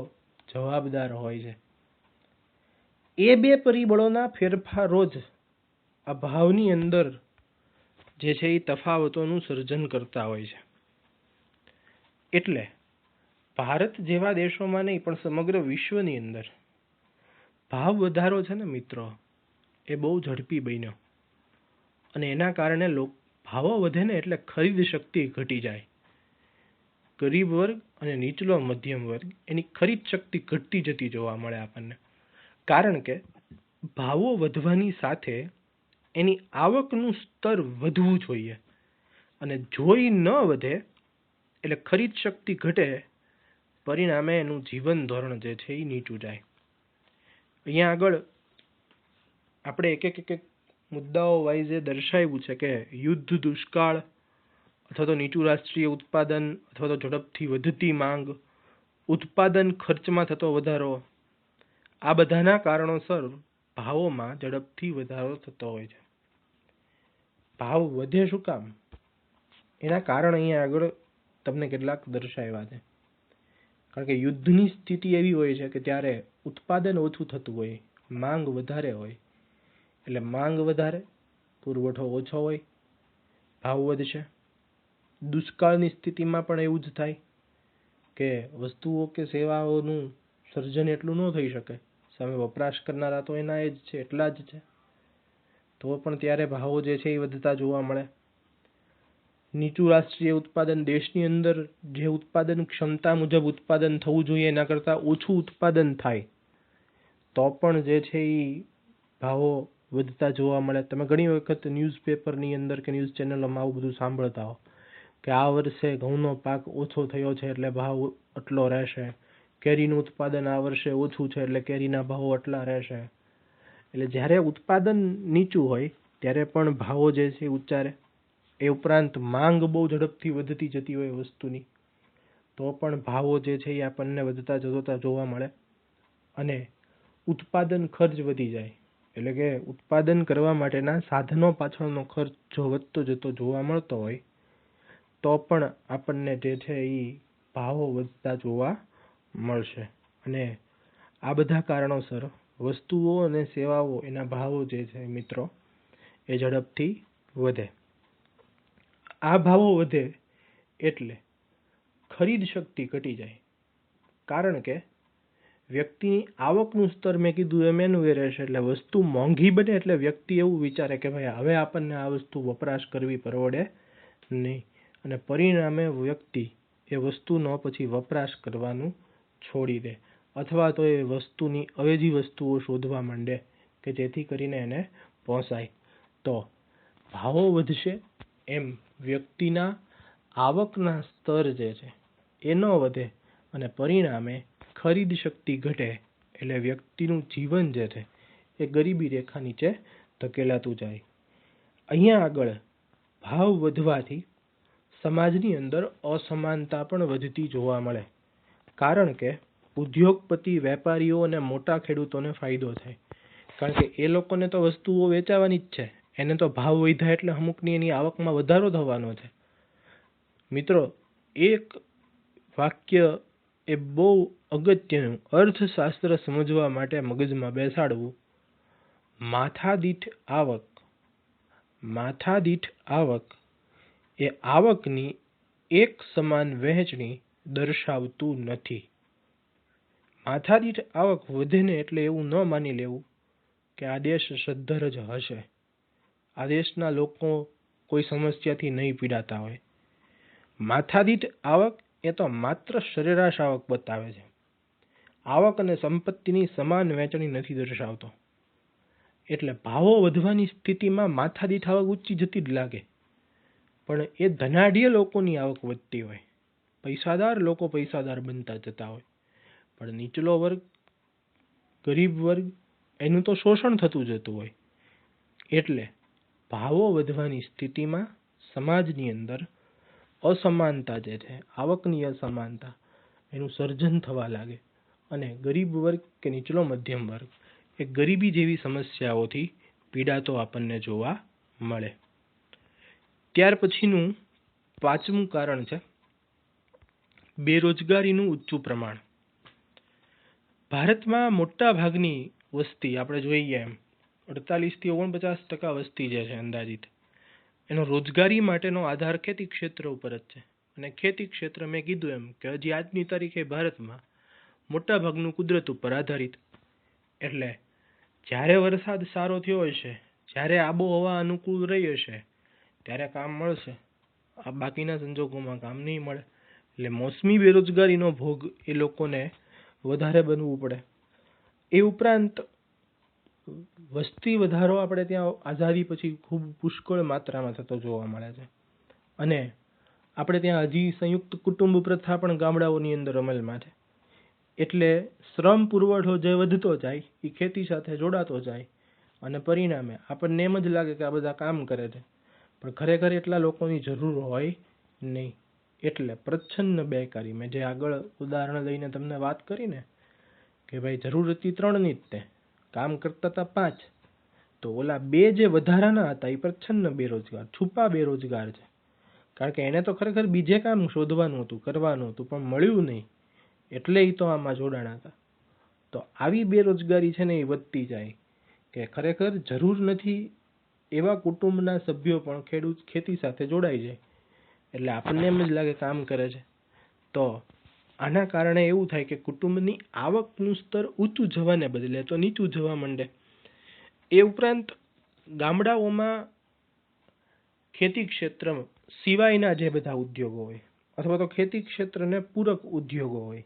જવાબદાર હોય છે. એ બે પરિબળોના ફેરફારો જ આ ભાવની અંદર જે છે એ તફાવતોનું સર્જન કરતા હોય છે. એટલે ભારત જેવા દેશોમાં નહીં પણ સમગ્ર વિશ્વની અંદર ભાવ વધારો છે ને મિત્રો, એ બહુ ઝડપી બન્યો અને એના કારણે ભાવો વધે ને એટલે ખરીદ શક્તિ ઘટી જાય. ગરીબ વર્ગ અને નીચલો મધ્યમ વર્ગ એની ખરીદ શક્તિ ઘટતી જતી જોવા મળે આપણને. કારણ કે ભાવો વધવાની સાથે એની આવકનું સ્તર વધવું જોઈએ અને જોઈ ન વધે એટલે ખરીદ શક્તિ ઘટે, પરિણામે એનું જીવન ધોરણ જે છે એ નીચું જાય. અહીંયા આગળ આપણે એક મુદ્દાઓ વાઇઝ એ દર્શાવ્યું છે કે યુદ્ધ, દુષ્કાળ અથવા તો નીચું રાષ્ટ્રીય ઉત્પાદન અથવા તો ઝડપથી વધતી માંગ, ઉત્પાદન ખર્ચમાં થતો વધારો, આ બધાના કારણોસર ભાવોમાં ઝડપથી વધારો થતો હોય છે. ભાવ વધે શું કામ? એના કારણ અહીંયા આગળ તમને કેટલાક દર્શાવ્યા છે. કારણ કે યુદ્ધની સ્થિતિ એવી હોય છે કે ત્યારે ઉત્પાદન ઓછું થતું હોય, માંગ વધારે હોય. એટલે માંગ વધારે, પુરવઠો ઓછો હોય, ભાવ વધશે. દુષ્કાળની સ્થિતિમાં પણ એવું જ થાય કે વસ્તુઓ કે સેવાઓનું સર્જન એટલું ન થઈ શકે, સામે વપરાશ કરનારા તો એના એ જ છે, એટલા જ છે, તો પણ ત્યારે ભાવો જે છે એ વધતા જોવા મળે. નીચું રાષ્ટ્રીય ઉત્પાદન, દેશની અંદર જે ઉત્પાદન ક્ષમતા મુજબ ઉત્પાદન થવું જોઈએ એના કરતાં ઓછું ઉત્પાદન થાય તો પણ જે છે એ ભાવો વધતા જોવા મળે. તમે ઘણી વખત ન્યૂઝપેપરની અંદર કે ન્યૂઝ ચેનલોમાં આવું બધું સાંભળતા હો કે આ વર્ષે ઘઉંનો પાક ઓછો થયો છે એટલે ભાવ આટલો રહેશે, કેરીનું ઉત્પાદન આ વર્ષે ઓછું છે એટલે કેરીના ભાવો આટલા રહેશે. એટલે જ્યારે ઉત્પાદન નીચું હોય ત્યારે પણ ભાવો જે છે ઊંચા રહે. એ ઉપરાંત માંગ બહુ ઝડપથી વધતી જતી હોય વસ્તુની તો પણ ભાવો જે છે એ આપણને વધતા જતા જોવા મળે અને ઉત્પાદન ખર્ચ વધી જાય. એટલે કે ઉત્પાદન કરવા માટેના સાધનો પાછળનો ખર્ચ જો વધતો જતો જોવા મળતો હોય તો પણ આપણને જે છે એ ભાવો વધતા જોવા મળશે. અને આ બધા કારણોસર વસ્તુઓ અને સેવાઓ એના ભાવો જે છે મિત્રો એ ઝડપથી વધે. આ ભાવો વધે એટલે ખરીદ શક્તિ ઘટી જાય. કારણ કે વ્યક્તિની આવકનું સ્તર મેં કીધું એમ એનું એ રહેશે. એટલે વસ્તુ મોંઘી બને એટલે વ્યક્તિ એવું વિચારે કે ભાઈ હવે આપણને આ વસ્તુ વપરાશ કરવી પરવડે નહીં અને પરિણામે વ્યક્તિ એ વસ્તુનો પછી વપરાશ કરવાનું છોડી દે અથવા તો એ વસ્તુની અવેજી વસ્તુઓ શોધવા માંડે કે જેથી કરીને એને પોસાય. તો ભાવો વધશે એમ વ્યક્તિના આવકના સ્તર જે છે એ ન વધે અને પરિણામે ખરીદ શક્તિ ઘટે એટલે વ્યક્તિનું જીવન જે છે એ ગરીબી રેખા નીચે ધકેલાતું જાય. અહીંયા આગળ ભાવ વધવાથી સમાજની અંદર અસમાનતા પણ વધતી જોવા મળે. કારણ કે ઉદ્યોગપતિ, વેપારીઓ અને મોટા ખેડૂતોને ફાયદો થાય. કારણ કે એ લોકોને તો વસ્તુઓ વેચાવાની જ છે, એને તો ભાવ વધ્યા એટલે અમુકની એની આવકમાં વધારો થવાનો છે. મિત્રો, એક વાક્ય એ બહુ અગત્યનું અર્થશાસ્ત્ર સમજવા માટે મગજમાં બેસાડવું. માથાદીઠ આવક એ આવકની એક સમાન વહેંચણી દર્શાવતું નથી. માથાદીઠ આવક વધે ને એટલે એવું ન માની લેવું કે આ દેશ સદ્ધર જ હશે, આ દેશના લોકો કોઈ સમસ્યાથી નહીં પીડાતા હોય. માથાદીઠ આવક એ તો માત્ર સરેરાશ આવક બતાવે છે. આવક અને સંપત્તિની સમાન વહેંચણી નથી દર્શાવતો. એટલે ભાવો વધવાની સ્થિતિમાં માથાદીઠ આવક ઊંચી જતી જ લાગે, પણ એ ધનાઢ્ય લોકોની આવક વધતી હોય, પૈસાદાર લોકો પૈસાદાર બનતા જતા હોય, પણ નીચલો વર્ગ, ગરીબ વર્ગ, એનું તો શોષણ થતું જતું હોય. એટલે ભાવો વધવાની સ્થિતિમાં સમાજની અંદર અસમાનતા જે છે, આવકની અસમાનતા, એનું સર્જન થવા લાગે અને ગરીબ વર્ગ કે નીચલો મધ્યમ વર્ગ એ ગરીબી જેવી સમસ્યાઓથી પીડાતો આપણને જોવા મળે. ત્યાર પછીનું પાંચમું કારણ છે બેરોજગારીનું ઊંચું પ્રમાણ. ભારતમાં મોટા ભાગની વસ્તી આપણે જોઈએ એમ 48 થી 49% વસ્તી જે છે અંદાજિત, એનો રોજગારી માટેનો આધાર ખેતી ક્ષેત્ર ઉપર જ છે. અને ખેતી ક્ષેત્ર મેં કીધું એમ કે હજી આજની તારીખે ભારતમાં મોટા ભાગનું કુદરત ઉપર આધારિત. એટલે જ્યારે વરસાદ સારો થયો હશે, જ્યારે આબોહવા અનુકૂળ રહી હશે, ત્યારે કામ મળશે. આ બાકીના સંજોગોમાં કામ નહીં મળે. એટલે મોસમી બેરોજગારીનો ભોગ એ લોકોને વધારે બનવું પડે. એ ઉપરાંત વસ્તી વધારો આપણે ત્યાં આઝાદી પછી ખૂબ પુષ્કળ માત્રામાં થતો જોવા મળે છે. અને આપણે ત્યાં હજી સંયુક્ત કુટુંબ પ્રથા પણ ગામડાઓની અંદર અમલમાં છે. એટલે શ્રમ પુરવઠો જે વધતો જાય એ ખેતી સાથે જોડાતો જાય અને પરિણામે આપણને એમ જ લાગે કે આ બધા કામ કરે છે, પણ ખરેખર એટલા લોકોની જરૂર હોય નહીં. એટલે પ્રચ્છન્ન બેકારી, મેં જે આગળ ઉદાહરણ લઈને તમને વાત કરી ને કે ભાઈ જરૂર હતી 3ની જ, તે કામ કરતા હતા 5, તો ઓલા 2 જે વધારાના હતા એ પ્રચ્છન્ન બેરોજગાર, છુપા બેરોજગાર છે. કારણ કે એને તો ખરેખર બીજે કામ શોધવાનું હતું, કરવાનું હતું, પણ મળ્યું નહીં, એટલે એ તો આમાં જોડાણા હતા. તો આવી બેરોજગારી છે ને એ વધતી જાય કે ખરેખર જરૂર નથી એવા કુટુંબના સભ્યો પણ ખેતી સાથે જોડાઈ જાય. એટલે આપણને એમ જ લાગે કામ કરે છે. તો આના કારણે એવું થાય કે કુટુંબની આવકનું સ્તર ઊંચું જવાને બદલે તો નીચું જવા માંડે. એ ઉપરાંત ગામડાઓમાં ખેતી ક્ષેત્ર સિવાયના જે બધા ઉદ્યોગો હોય અથવા તો ખેતી ક્ષેત્રને પૂરક ઉદ્યોગો હોય,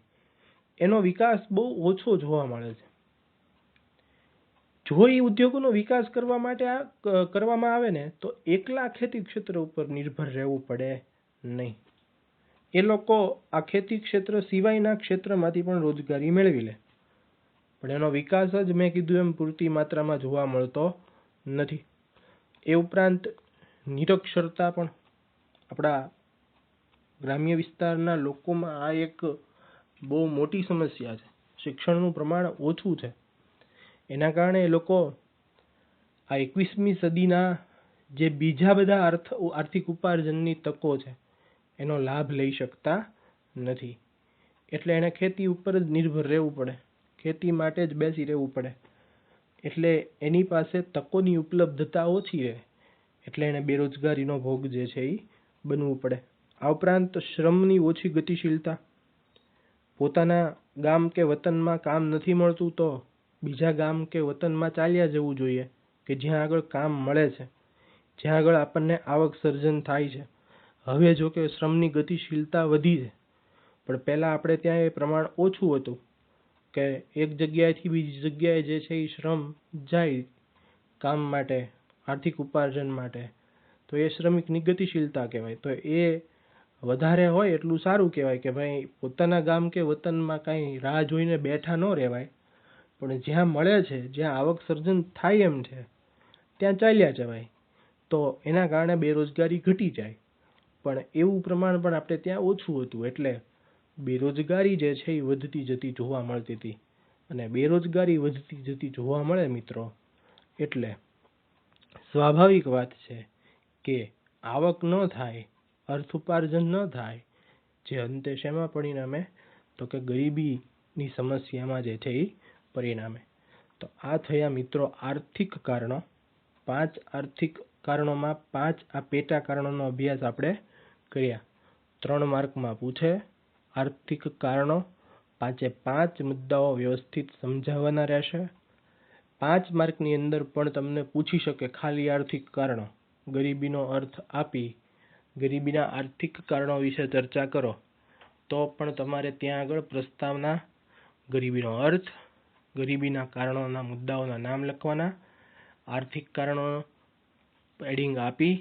એનો વિકાસ બહુ ઓછો જોવા મળે છે. જો એ ઉદ્યોગોનો વિકાસ કરવામાં આવે ને તો એકલા ખેતી ક્ષેત્ર ઉપર નિર્ભર રહેવું પડે નહીં. એ લોકો આ ખેતી ક્ષેત્ર સિવાયના ક્ષેત્રમાંથી પણ રોજગારી મેળવી લે, પણ એનો વિકાસ જ મેં કીધું એમ પૂરતી માત્રામાં જોવા મળતો નથી. એ ઉપરાંત નિરક્ષરતા પણ આપણા ગ્રામ્ય વિસ્તારના લોકોમાં આ એક બહુ મોટી સમસ્યા છે. શિક્ષણનું પ્રમાણ ઓછું છે. એના કારણે એ લોકો આ 21મી સદીના જે બીજા બધા આર્થિક ઉપાર્જનની તકો છે એનો લાભ લઈ શકતા નથી. એટલે એને ખેતી ઉપર જ નિર્ભર રહેવું પડે, ખેતી માટે જ બેસી રહેવું પડે. એટલે એની પાસે તકોની ઉપલબ્ધતા ઓછી રહે, એટલે એને બેરોજગારીનો ભોગ જે છે એ બનવું પડે. આ ઉપરાંત શ્રમની ઓછી ગતિશીલતા, પોતાના ગામ કે વતનમાં કામ નથી મળતું તો બીજા ગામ કે વતનમાં ચાલ્યા જવું જોઈએ કે જ્યાં આગળ કામ મળે છે, જ્યાં આગળ આપણને આવક સર્જન થાય છે. હવે જો કે શ્રમની ગતિશીલતા વધી છે, પણ પહેલાં આપણે ત્યાં એ પ્રમાણ ઓછું હતું કે એક જગ્યાએથી બીજી જગ્યાએ જે છે એ શ્રમ જાય કામ માટે, આર્થિક ઉપાર્જન માટે, તો એ શ્રમિકની ગતિશીલતા કહેવાય. તો એ વધારે હોય એટલું સારું કહેવાય કે ભાઈ પોતાના ગામ કે વતનમાં કાંઈ રાહ જોઈને બેઠા ન રહેવાય, પણ જ્યાં મળે છે, જ્યાં આવક સર્જન થાય એમ છે ત્યાં ચાલ્યા જવાય. તો એના કારણે બેરોજગારી ઘટી જાય. પણ એવું પ્રમાણ પણ આપણે ત્યાં ઓછું હતું, એટલે બેરોજગારી જે છે એ વધતી જતી જોવા મળતી હતી. અને બેરોજગારી વધતી જતી જોવા મળે મિત્રો એટલે સ્વાભાવિક વાત છે કે આવક ન થાય, અર્થ ઉપાર્જન ન થાય, જે અંતે શેમાં પરિણામે તો કે ગરીબીની સમસ્યામાં જે છે એ પરિણામે. તો આ થયા મિત્રો આર્થિક કારણો. 5 આર્થિક કારણોમાં 5 આ પેટા કારણોનો અભ્યાસ આપણે કર્યા. 3 માર્કમાં પૂછે આર્થિક કારણો. 5 મુદ્દાઓ વ્યવસ્થિત સમજાવવાના રહેશે. 5 માર્કની અંદર પણ તમને પૂછી શકે ખાલી આર્થિક કારણો, ગરીબીનો અર્થ આપી ગરીબીના આર્થિક કારણો વિશે ચર્ચા કરો, તો પણ તમારે ત્યાં આગળ પ્રસ્તાવના ગરીબીનો અર્થ, ગરીબીના કારણોના મુદ્દાઓના નામ લખવાના, આર્થિક કારણો પેડિંગ આપી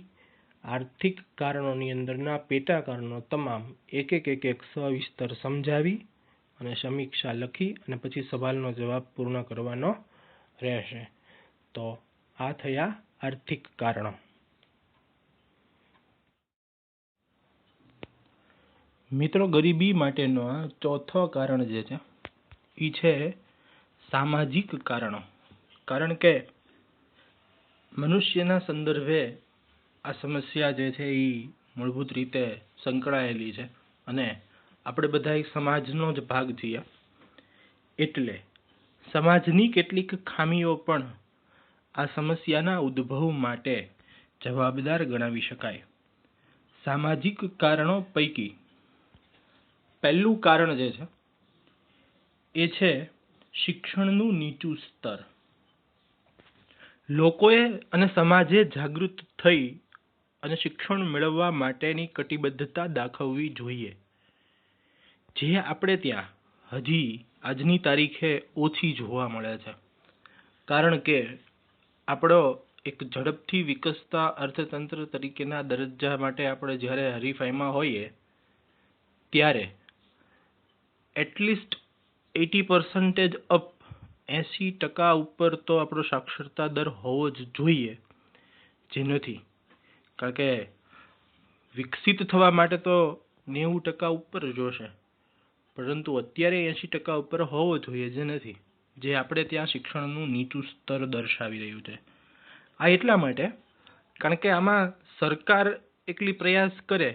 આર્થિક કારણોની અંદરના પેટા કારણો તમામ એક સવિસ્તર સમજાવી અને સમીક્ષા લખી અને પછી સવાલનો જવાબ પૂર્ણ કરવાનો રહેશે. તો આ થયા આર્થિક કારણો. મિત્રો, ગરીબી માટેનો ચોથો કારણ જે છે એ છે સામાજિક કારણો. કારણ કે મનુષ્યના સંદર્ભે આ સમસ્યા જે છે એ મૂળભૂત રીતે સંકળાયેલી છે અને આપણે બધા સમાજનો જ ભાગ છીએ. એટલે સમાજની કેટલીક ખામીઓ પણ આ સમસ્યાના ઉદ્ભવ માટે જવાબદાર ગણાવી શકાય. સામાજિક કારણો પૈકી પહેલું કારણ જે છે એ છે શિક્ષણનું નીચું સ્તર. લોકોએ અને સમાજે જાગૃત થઈ અને શિક્ષણ મેળવવા માટેની કટિબદ્ધતા દાખવવી જોઈએ, જે આપણે ત્યાં હજી આજની તારીખે ઓછી જોવા મળે છે. કારણ કે આપણો એક ઝડપથી વિકસતા અર્થતંત્ર તરીકેના દરજ્જા માટે આપણે જ્યારે હરીફાઈમાં હોઈએ ત્યારે એટલીસ્ટ 80% અપ, 80% ઉપર તો આપણો સાક્ષરતા દર હોવો જ જોઈએ, જે નથી. કારણ કે વિકસિત થવા માટે તો 90% ઉપર જોશે, પરંતુ અત્યારે 80% ઉપર હોવો જોઈએ, જે નથી, જે આપણે ત્યાં શિક્ષણનું નીચું સ્તર દર્શાવી રહ્યું છે. આ એટલા માટે કારણ કે આમાં સરકાર એકલી પ્રયાસ કરે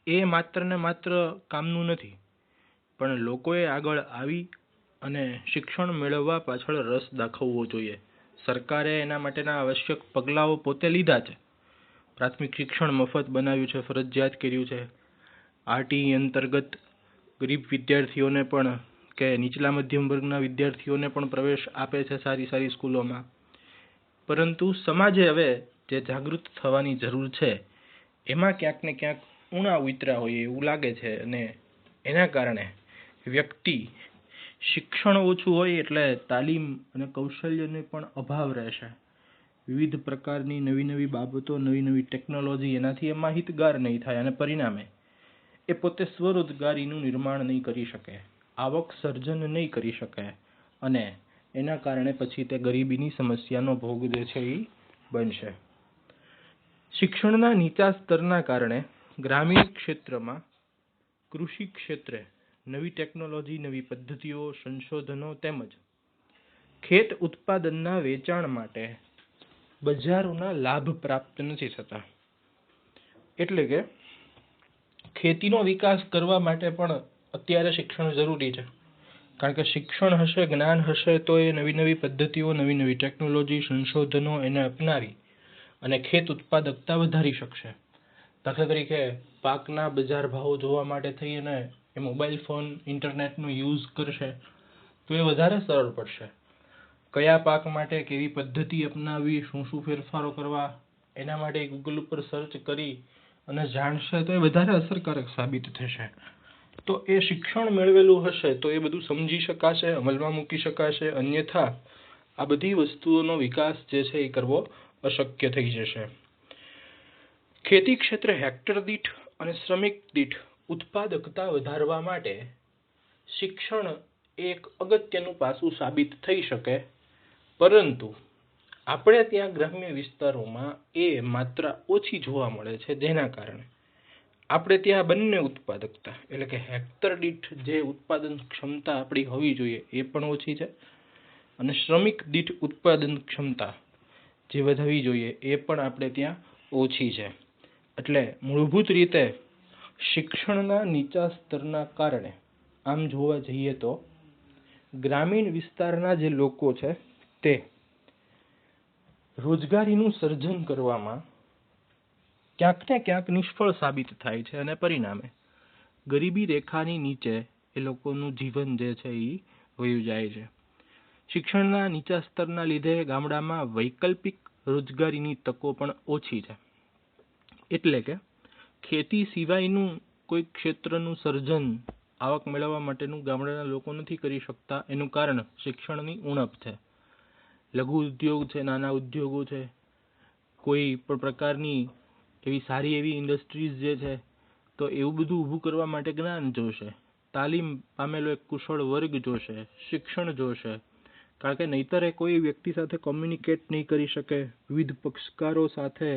એ માત્ર ને માત્ર કામનું નથી, પણ લોકોએ આગળ આવી અને શિક્ષણ મેળવવા પાછળ રસ દાખવવો જોઈએ. સરકારે એના માટેના આવશ્યક પગલાઓ પોતે લીધા છે. પ્રાથમિક શિક્ષણ મફત બનાવ્યું છે, ફરજિયાત કર્યું છે. આરટીઈ અંતર્ગત ગરીબ વિદ્યાર્થીઓને પણ કે નીચલા મધ્યમ વર્ગના વિદ્યાર્થીઓને પણ પ્રવેશ આપે છે સારી સારી સ્કૂલોમાં. પરંતુ સમાજે હવે જે જાગૃત થવાની જરૂર છે એમાં ક્યાંક ને ક્યાંક ઉણા ઉતર્યા હોય એવું લાગે છે અને એના કારણે વ્યક્તિ શિક્ષણ ઓછું હોય એટલે તાલીમ અને કૌશલ્યને પણ અભાવ રહેશે. વિવિધ પ્રકારની નવી બાબતો, નવી ટેકનોલોજી એનાથી એ માહિતગાર નહીં થાય અને પરિણામે એ પોતે સ્વરોજગારીનું નિર્માણ નહીં કરી શકે, આવક સર્જન નહીં કરી શકે અને એના કારણે પછી તે ગરીબીની સમસ્યાનો ભોગ જે છે એ બનશે. શિક્ષણના નીચા સ્તરના કારણે ગ્રામીણ ક્ષેત્રમાં કૃષિ ક્ષેત્રે નવી ટેકનોલોજી, નવી પદ્ધતિઓ, સંશોધનો તેમજ ખેત ઉત્પાદનના વેચાણ માટે બજારોના લાભ પ્રાપ્ત નથી થતા. એટલે કે ખેતીનો વિકાસ કરવા માટે પણ અત્યારે શિક્ષણ જરૂરી છે. કારણ કે શિક્ષણ હશે, જ્ઞાન હશે તો એ નવી પદ્ધતિઓ, નવી ટેકનોલોજી, સંશોધનો એને અપનાવી અને ખેત ઉત્પાદકતા વધારી શકશે. દાખલા તરીકે પાકના બજાર ભાવો જોવા માટે થઈને એ મોબાઈલ ફોન, ઇન્ટરનેટનો યુઝ કરશે તો એ વધારે સરળ પડશે. કયા પાક માટે કેવી પદ્ધતિ અપનાવવી, શું ફેરફારો કરવા, એના માટે ગૂગલ ઉપર સર્ચ કરી અને જાણશે તો એ વધારે અસરકારક સાબિત થશે. તો એ શિક્ષણ મેળવેલું હશે તો એ બધું સમજી શકાશે, અમલમાં મૂકી શકાશે. અન્યથા આ બધી વસ્તુઓનો વિકાસ જે છે એ કરવો અશક્ય થઈ જશે. ખેતી ક્ષેત્રે હેક્ટર દીઠ અને શ્રમિક દીઠ ઉત્પાદકતા વધારવા માટે શિક્ષણ એક અગત્યનું પાસું સાબિત થઈ શકે, પરંતુ આપણે ત્યાં ગ્રામ્ય વિસ્તારોમાં એ માત્રા ઓછી જોવા મળે છે, જેના કારણે આપણે ત્યાં બંને ઉત્પાદકતા એટલે કે હેક્ટર દીઠ જે ઉત્પાદન ક્ષમતા આપણી હોવી જોઈએ એ પણ ઓછી છે અને શ્રમિક દીઠ ઉત્પાદન ક્ષમતા જે વધવી જોઈએ એ પણ આપણે ત્યાં ઓછી છે. એટલે મૂળભૂત રીતે શિક્ષણના નીચા સ્તરના કારણે આમ જોવા જઈએ તો ગ્રામીણ વિસ્તારના જે લોકો છે તે રોજગારીનું સર્જન કરવામાં ક્યાંક ને ક્યાંક નિષ્ફળ સાબિત થાય છે અને પરિણામે ગરીબી રેખાની નીચે એ લોકોનું જીવન જે છે એ વયું જાય છે. શિક્ષણના નીચા સ્તરના લીધે ગામડામાં વૈકલ્પિક રોજગારીની તકો પણ ઓછી છે. એટલે કે ખેતી સિવાયનું કોઈ ક્ષેત્રનું સર્જન આવક મેળવવા માટેનું ગામડાના લોકો નથી કરી શકતા. એનું કારણ શિક્ષણની ઉણપ છે. લઘુ ઉદ્યોગ છે, નાના ઉદ્યોગો છે, કોઈ પણ પ્રકારની એવી સારી એવી ઇન્ડસ્ટ્રીઝ જે છે, તો એવું બધું ઊભું કરવા માટે જ્ઞાન જોશે, તાલીમ પામેલો એક કુશળ વર્ગ જોશે, શિક્ષણ જોશે. કારણ કે નહીતર એ કોઈ વ્યક્તિ સાથે કોમ્યુનિકેટ નહીં કરી શકે, વિવિધ પક્ષકારો સાથે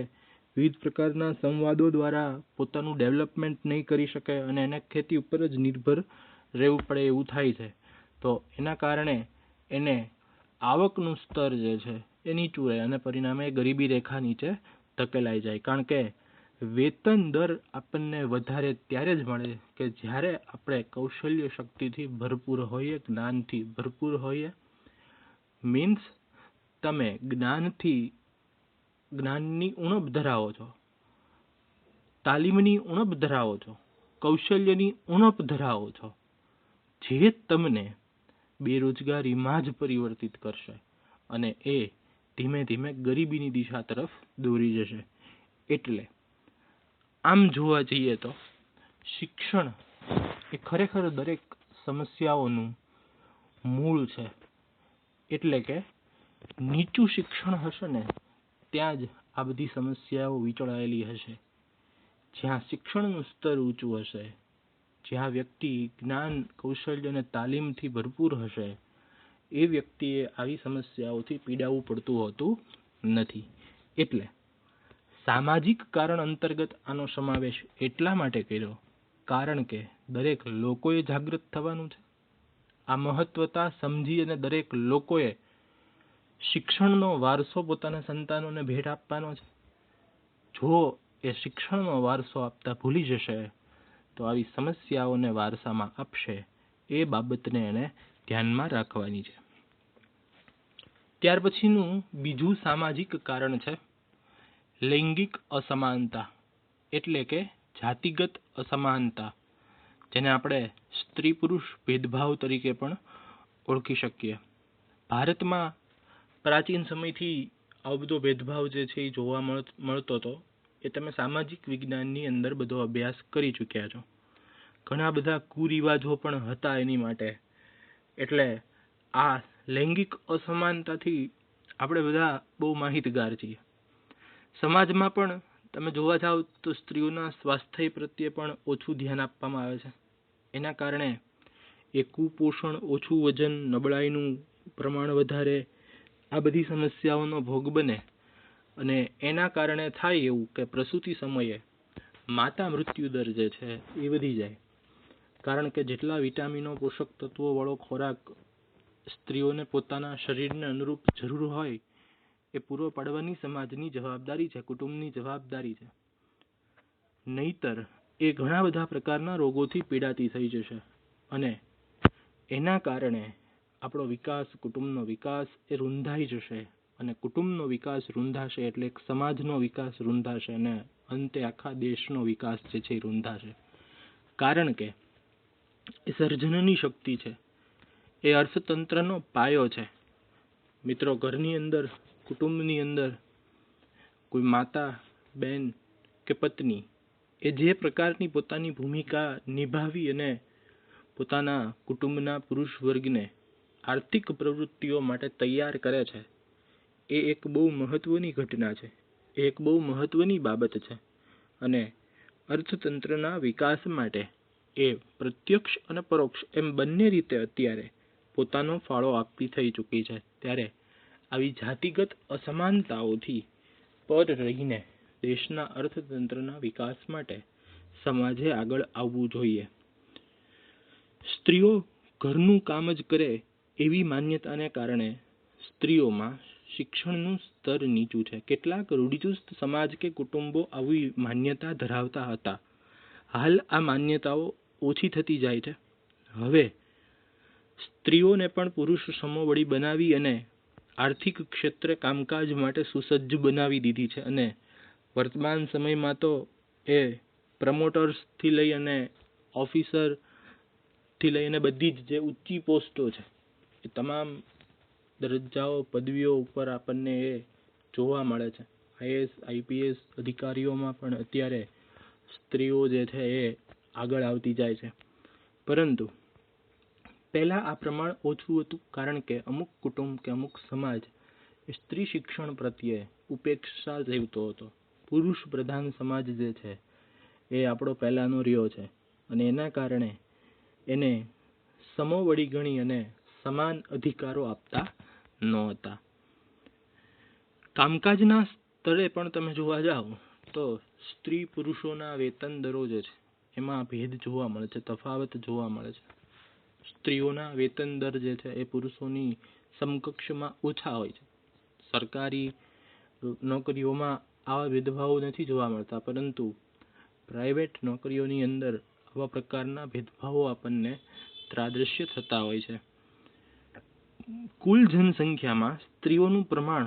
વિવિધ પ્રકારના સંવાદો દ્વારા પોતાનું ડેવલપમેન્ટ નહીં કરી શકે અને એને ખેતી ઉપર જ નિર્ભર રહેવું પડે એવું થાય છે. તો એના કારણે એને આવકનું સ્તર જે છે એ નીચું રહે અને પરિણામે ગરીબી રેખા નીચે ધકેલાઈ જાય. કારણ કે વેતન દર આપણને વધારે ત્યારે જ મળે કે જ્યારે આપણે કૌશલ્ય શક્તિથી ભરપૂર હોઈએ, જ્ઞાનથી ભરપૂર હોઈએ. મીન્સ તમે જ્ઞાનની ઉણપ ધરાવો છો, તાલીમની ઉણપ ધરાવો છો, કૌશલ્યની ઉણપ ધરાવો છો, જે તમને બેરોજગારીમાં જ પરિવર્તિત કરશે અને એ ધીમે ધીમે ગરીબીની દિશા તરફ દોરી જશે. એટલે આમ જોવા જઈએ તો શિક્ષણ એ ખરેખર દરેક સમસ્યાઓનું મૂળ છે. એટલે કે નીચું શિક્ષણ હશે ને ત્યાં જ આ બધી સમસ્યાઓ વીંટળાયેલી હશે. જ્યાં શિક્ષણનું સ્તર ઊંચું હશે, જ્યાં વ્યક્તિ જ્ઞાન, કૌશલ્ય અને તાલીમથી ભરપૂર હશે, એ વ્યક્તિએ આવી સમસ્યાઓથી પીડાવું પડતું હોતું નથી. એટલે સામાજિક કારણ અંતર્ગત આનો સમાવેશ એટલા માટે કર્યો કારણ કે દરેક લોકોએ જાગૃત થવાનું છે. આ મહત્વતા સમજી અને દરેક લોકોએ શિક્ષણનો વારસો પોતાના સંતાનોને ભેટ આપવાનો છે. જો એ શિક્ષણનો વારસો આપતા ભૂલી જશે તો આવી સમસ્યાઓને વારસામાં આપશે. એ બાબતને એને ધ્યાનમાં રાખવાની છે. ત્યાર પછીનું બીજું સામાજિક કારણ છે લૈંગિક અસમાનતા, એટલે કે જાતિગત અસમાનતા, જેને આપણે સ્ત્રી પુરુષ ભેદભાવ તરીકે પણ ઓળખી શકીએ. ભારતમાં પ્રાચીન સમયથી આવો બધો ભેદભાવ જે છે એ જોવા મળતો હતો. એ તમે સામાજિક વિજ્ઞાનની અંદર બધો અભ્યાસ કરી ચૂક્યા છો. ઘણા બધા કુરિવાજો પણ હતા એની માટે. એટલે આ લૈંગિક અસમાનતાથી આપણે બધા બહુ માહિતગાર છીએ. સમાજમાં પણ તમે જોવા જાઓ તો સ્ત્રીઓના સ્વાસ્થ્ય પ્રત્યે પણ ઓછું ધ્યાન આપવામાં આવે છે. એના કારણે એ કુપોષણ, ઓછું વજન, નબળાઈનું પ્રમાણ વધારે, આ બધી સમસ્યાઓનો ભોગ બને અને એના કારણે થાય એવું કે પ્રસૂતિ સમયે માતા મૃત્યુ દર જે છે એ વધી જાય. કારણ કે જેટલા વિટામિનો, પોષક તત્વો વાળો ખોરાક સ્ત્રીઓને પોતાના શરીરને અનુરૂપ જરૂર હોય એ પૂરો પાડવાની સમાજની જવાબદારી છે, કુટુંબની જવાબદારી છે. નહીતર એ ઘણા બધા પ્રકારના રોગોથી પીડાતી થઈ જશે અને એના કારણે આપણો વિકાસ, કુટુંબનો વિકાસ એ રૂંધાઈ જશે અને કુટુંબનો વિકાસ રૂંધાશે એટલે એક સમાજનો વિકાસ રૂંધાશે અને અંતે આખા દેશનો વિકાસ જે છે એ રૂંધાશે. કારણ કે એ સર્જનની શક્તિ છે, એ અર્થતંત્રનો પાયો છે. મિત્રો, ઘરની અંદર, કુટુંબની અંદર કોઈ માતા, બેન કે પત્ની એ જે પ્રકારની પોતાની ભૂમિકા નિભાવી અને પોતાના કુટુંબના પુરુષ વર્ગને આર્થિક પ્રવૃત્તિઓ માટે તૈયાર કરે છે, એ એક બહુ મહત્વની ઘટના છે, એ એક બહુ મહત્વની બાબત છે અને અર્થતંત્રના વિકાસ માટે એ પ્રત્યક્ષ અને પરોક્ષ એમ બંને રીતે અત્યારે પોતાનો ફાળો આપતી થઈ ચૂકી છે. ત્યારે આવી જાતિગત અસમાનતાઓથી પર રહીને દેશના અર્થતંત્રના વિકાસ માટે સમાજે આગળ આવવું જોઈએ. સ્ત્રીઓ ઘરનું કામ જ કરે એવી માન્યતાને કારણે સ્ત્રીઓમાં શિક્ષણનું સ્તર નીચું છે. કેટલાક રૂઢિચુસ્ત સમાજ કે કુટુંબો આવી માન્યતા ધરાવતા હતા. હાલ આ માન્યતાઓ ઓછી થતી જાય છે. હવે સ્ત્રીઓને પણ પુરુષ સમોવડી બનાવી અને આર્થિક ક્ષેત્રે કામકાજ માટે સુસજ્જ બનાવી દીધી છે અને વર્તમાન સમયમાં તો એ પ્રમોટર્સથી લઈ અને ઓફિસરથી લઈને બધી જ જે ઊંચી પોસ્ટો છે એ તમામ દરજ્જાઓ પદવીઓ ઉપર આપણને એ જોવા મળે છે. આઈએએસ આઈપીએસ અધિકારીઓમાં પણ અત્યારે સ્ત્રીઓ જે છે એ આગળ આવતી જાય છે. પરંતુ પહેલાં આ પ્રમાણ ઓછું હતું, કારણ કે અમુક કુટુંબ કે અમુક સમાજ સ્ત્રી શિક્ષણ પ્રત્યે ઉપેક્ષા સેવતો હતો. પુરુષ પ્રધાન સમાજ જે છે એ આપણો પહેલાંનો રહ્યો છે અને એના કારણે એને સમોવડી ગણી અને સમાન અધિકારો આપતા નહોતા. કામકાજના સ્તરે પણ તમે જોવા જાઓ તો સ્ત્રી પુરુષોના વેતન દરો જે છે એમાં ભેદ જોવા મળે છે, તફાવત જોવા મળે છે. સ્ત્રીઓના વેતન દર જે છે એ પુરુષોની સમકક્ષમાં ઓછા હોય છે. સરકારી નોકરીઓમાં આવા ભેદભાવો નથી જોવા મળતા, પરંતુ પ્રાઇવેટ નોકરીઓની અંદર આવા પ્રકારના ભેદભાવો આપણને ત્રાદૃશ્ય થતા હોય છે. કુલ જનસંખ્યામાં સ્ત્રીઓનું પ્રમાણ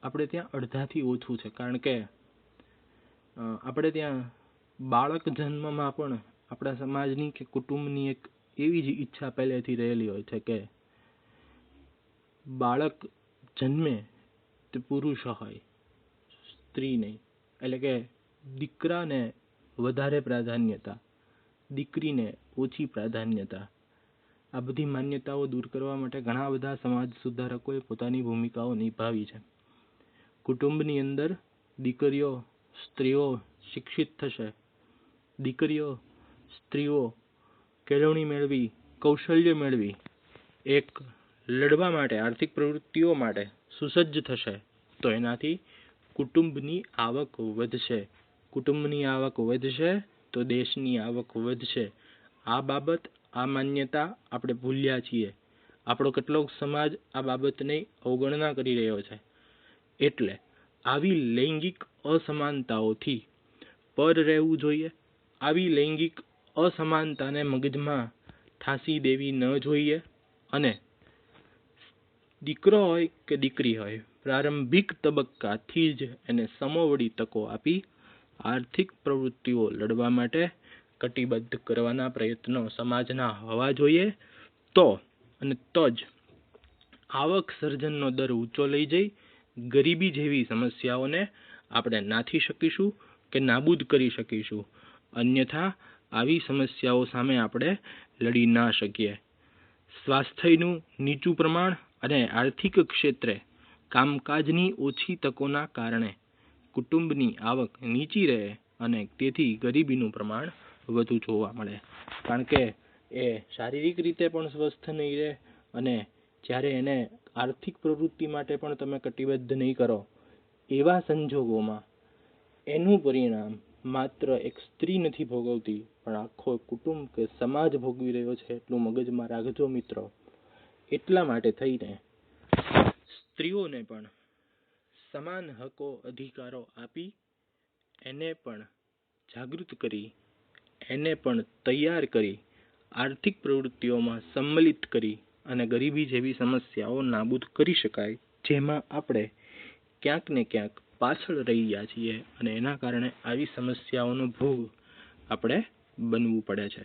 આપણે ત્યાં અડધાથી ઓછું છે, કારણ કે આપણે ત્યાં બાળક જન્મમાં પણ આપણા સમાજની કે કુટુંબની એક એવી જ ઈચ્છા પહેલેથી રહેલી હોય છે કે બાળક જન્મે તે પુરુષ હોય, સ્ત્રી નહીં. એટલે કે દીકરાને વધારે પ્રાધાન્યતા, દીકરીને ઓછી પ્રાધાન્યતા. આ બધી માન્યતાઓ દૂર કરવા માટે ઘણા બધા સમાજ સુધારકોએ પોતાની ભૂમિકાઓ નિભાવી છે. કુટુંબની અંદર દીકરીઓ સ્ત્રીઓ શિક્ષિત થશે, દીકરીઓ સ્ત્રીઓ કેળવણી મેળવી, કૌશલ્ય મેળવી એક લડવા માટે, આર્થિક પ્રવૃત્તિઓ માટે સુસજ્જ થશે, તો એનાથી કુટુંબની આવક વધશે. કુટુંબની આવક વધશે તો દેશની આવક વધશે. આ બાબત, આ માન્યતા આપણે ભૂલ્યા છીએ. આપણો કેટલોક સમાજ આ બાબતની અવગણના કરી રહ્યો છે. એટલે આવી લૈંગિક અસમાનતાઓથી પર રહેવું જોઈએ. આવી લૈંગિક અસમાનતાને મગજમાં ઠાંસી દેવી ન જોઈએ અને દીકરો હોય કે દીકરી હોય, પ્રારંભિક તબક્કાથી જ એને સમોવડી તકો આપી આર્થિક પ્રવૃત્તિઓ લડવા માટે કટિબદ્ધ કરવાના પ્રયત્નો સમાજના હોવા જોઈએ. તો જ આવક સર્જનનો દર ઊંચો લઈ જઈ ગરીબી જેવી સમસ્યાઓને આપણે નાથી શકીશું કે નાબૂદ કરી શકીશું. અન્યથા આવી સમસ્યાઓ સામે આપણે લડી ના શકીએ. સ્વાસ્થ્યનું નીચું પ્રમાણ અને આર્થિક ક્ષેત્રે કામકાજની ઓછી તકોના કારણે કુટુંબની આવક નીચી રહે અને તેથી ગરીબીનું પ્રમાણ વધુ જોવા મળે. કારણ કે એ શારીરિક રીતે પણ સ્વસ્થ નહીં રહે અને જ્યારે એને આર્થિક પ્રવૃત્તિ માટે પણ તમે કટિબદ્ધ નહીં કરો, એવા સંજોગોમાં એનું પરિણામ માત્ર એક સ્ત્રી નથી ભોગવતી, પણ આખો કુટુંબ કે સમાજ ભોગવી રહ્યો છે. એટલું મગજમાં રાખજો મિત્રો. એટલા માટે થઈને સ્ત્રીઓને પણ સમાન હકો અધિકારો આપી એને પણ જાગૃત કરી, એને પણ તૈયાર કરી, આર્થિક પ્રવૃત્તિઓમાં સંમલિત કરી અને ગરીબી જેવી સમસ્યાઓ નાબૂદ કરી શકાય, જેમાં આપણે ક્યાંક ને ક્યાંક પાછળ રહી ગયા છીએ અને એના કારણે આવી સમસ્યાઓનો ભોગ આપણે બનવું પડે છે.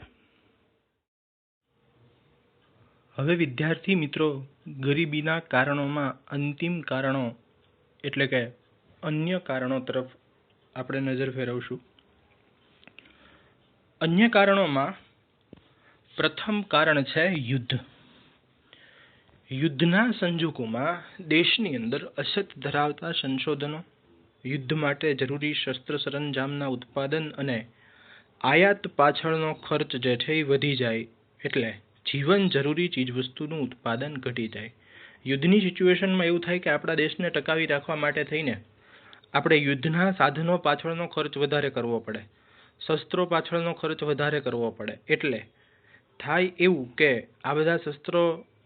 હવે વિદ્યાર્થી મિત્રો, ગરીબીના કારણોમાં અંતિમ કારણો એટલે કે અન્ય કારણો તરફ આપણે નજર ફેરવશું. અન્ય કારણોમાં પ્રથમ કારણ છે યુદ્ધ. યુદ્ધના સંજોગોમાં દેશની અંદર અછત ધરાવતા સંશોધનો, યુદ્ધ માટે જરૂરી શસ્ત્ર સરંજામના ઉત્પાદન અને આયાત પાછળનો ખર્ચ જે છે એ વધી જાય, એટલે જીવન જરૂરી ચીજવસ્તુનું ઉત્પાદન ઘટી જાય. યુદ્ધની સિચ્યુએશનમાં એવું થાય કે આપણા દેશને ટકાવી રાખવા માટે થઈને આપણે યુદ્ધના સાધનો પાછળનો ખર્ચ વધારે કરવો પડે, શસ્ત્રો પાછળનો ખર્ચ વધારે કરવો પડે. એટલે થાય એવું કે આ બધા શસ્ત્રો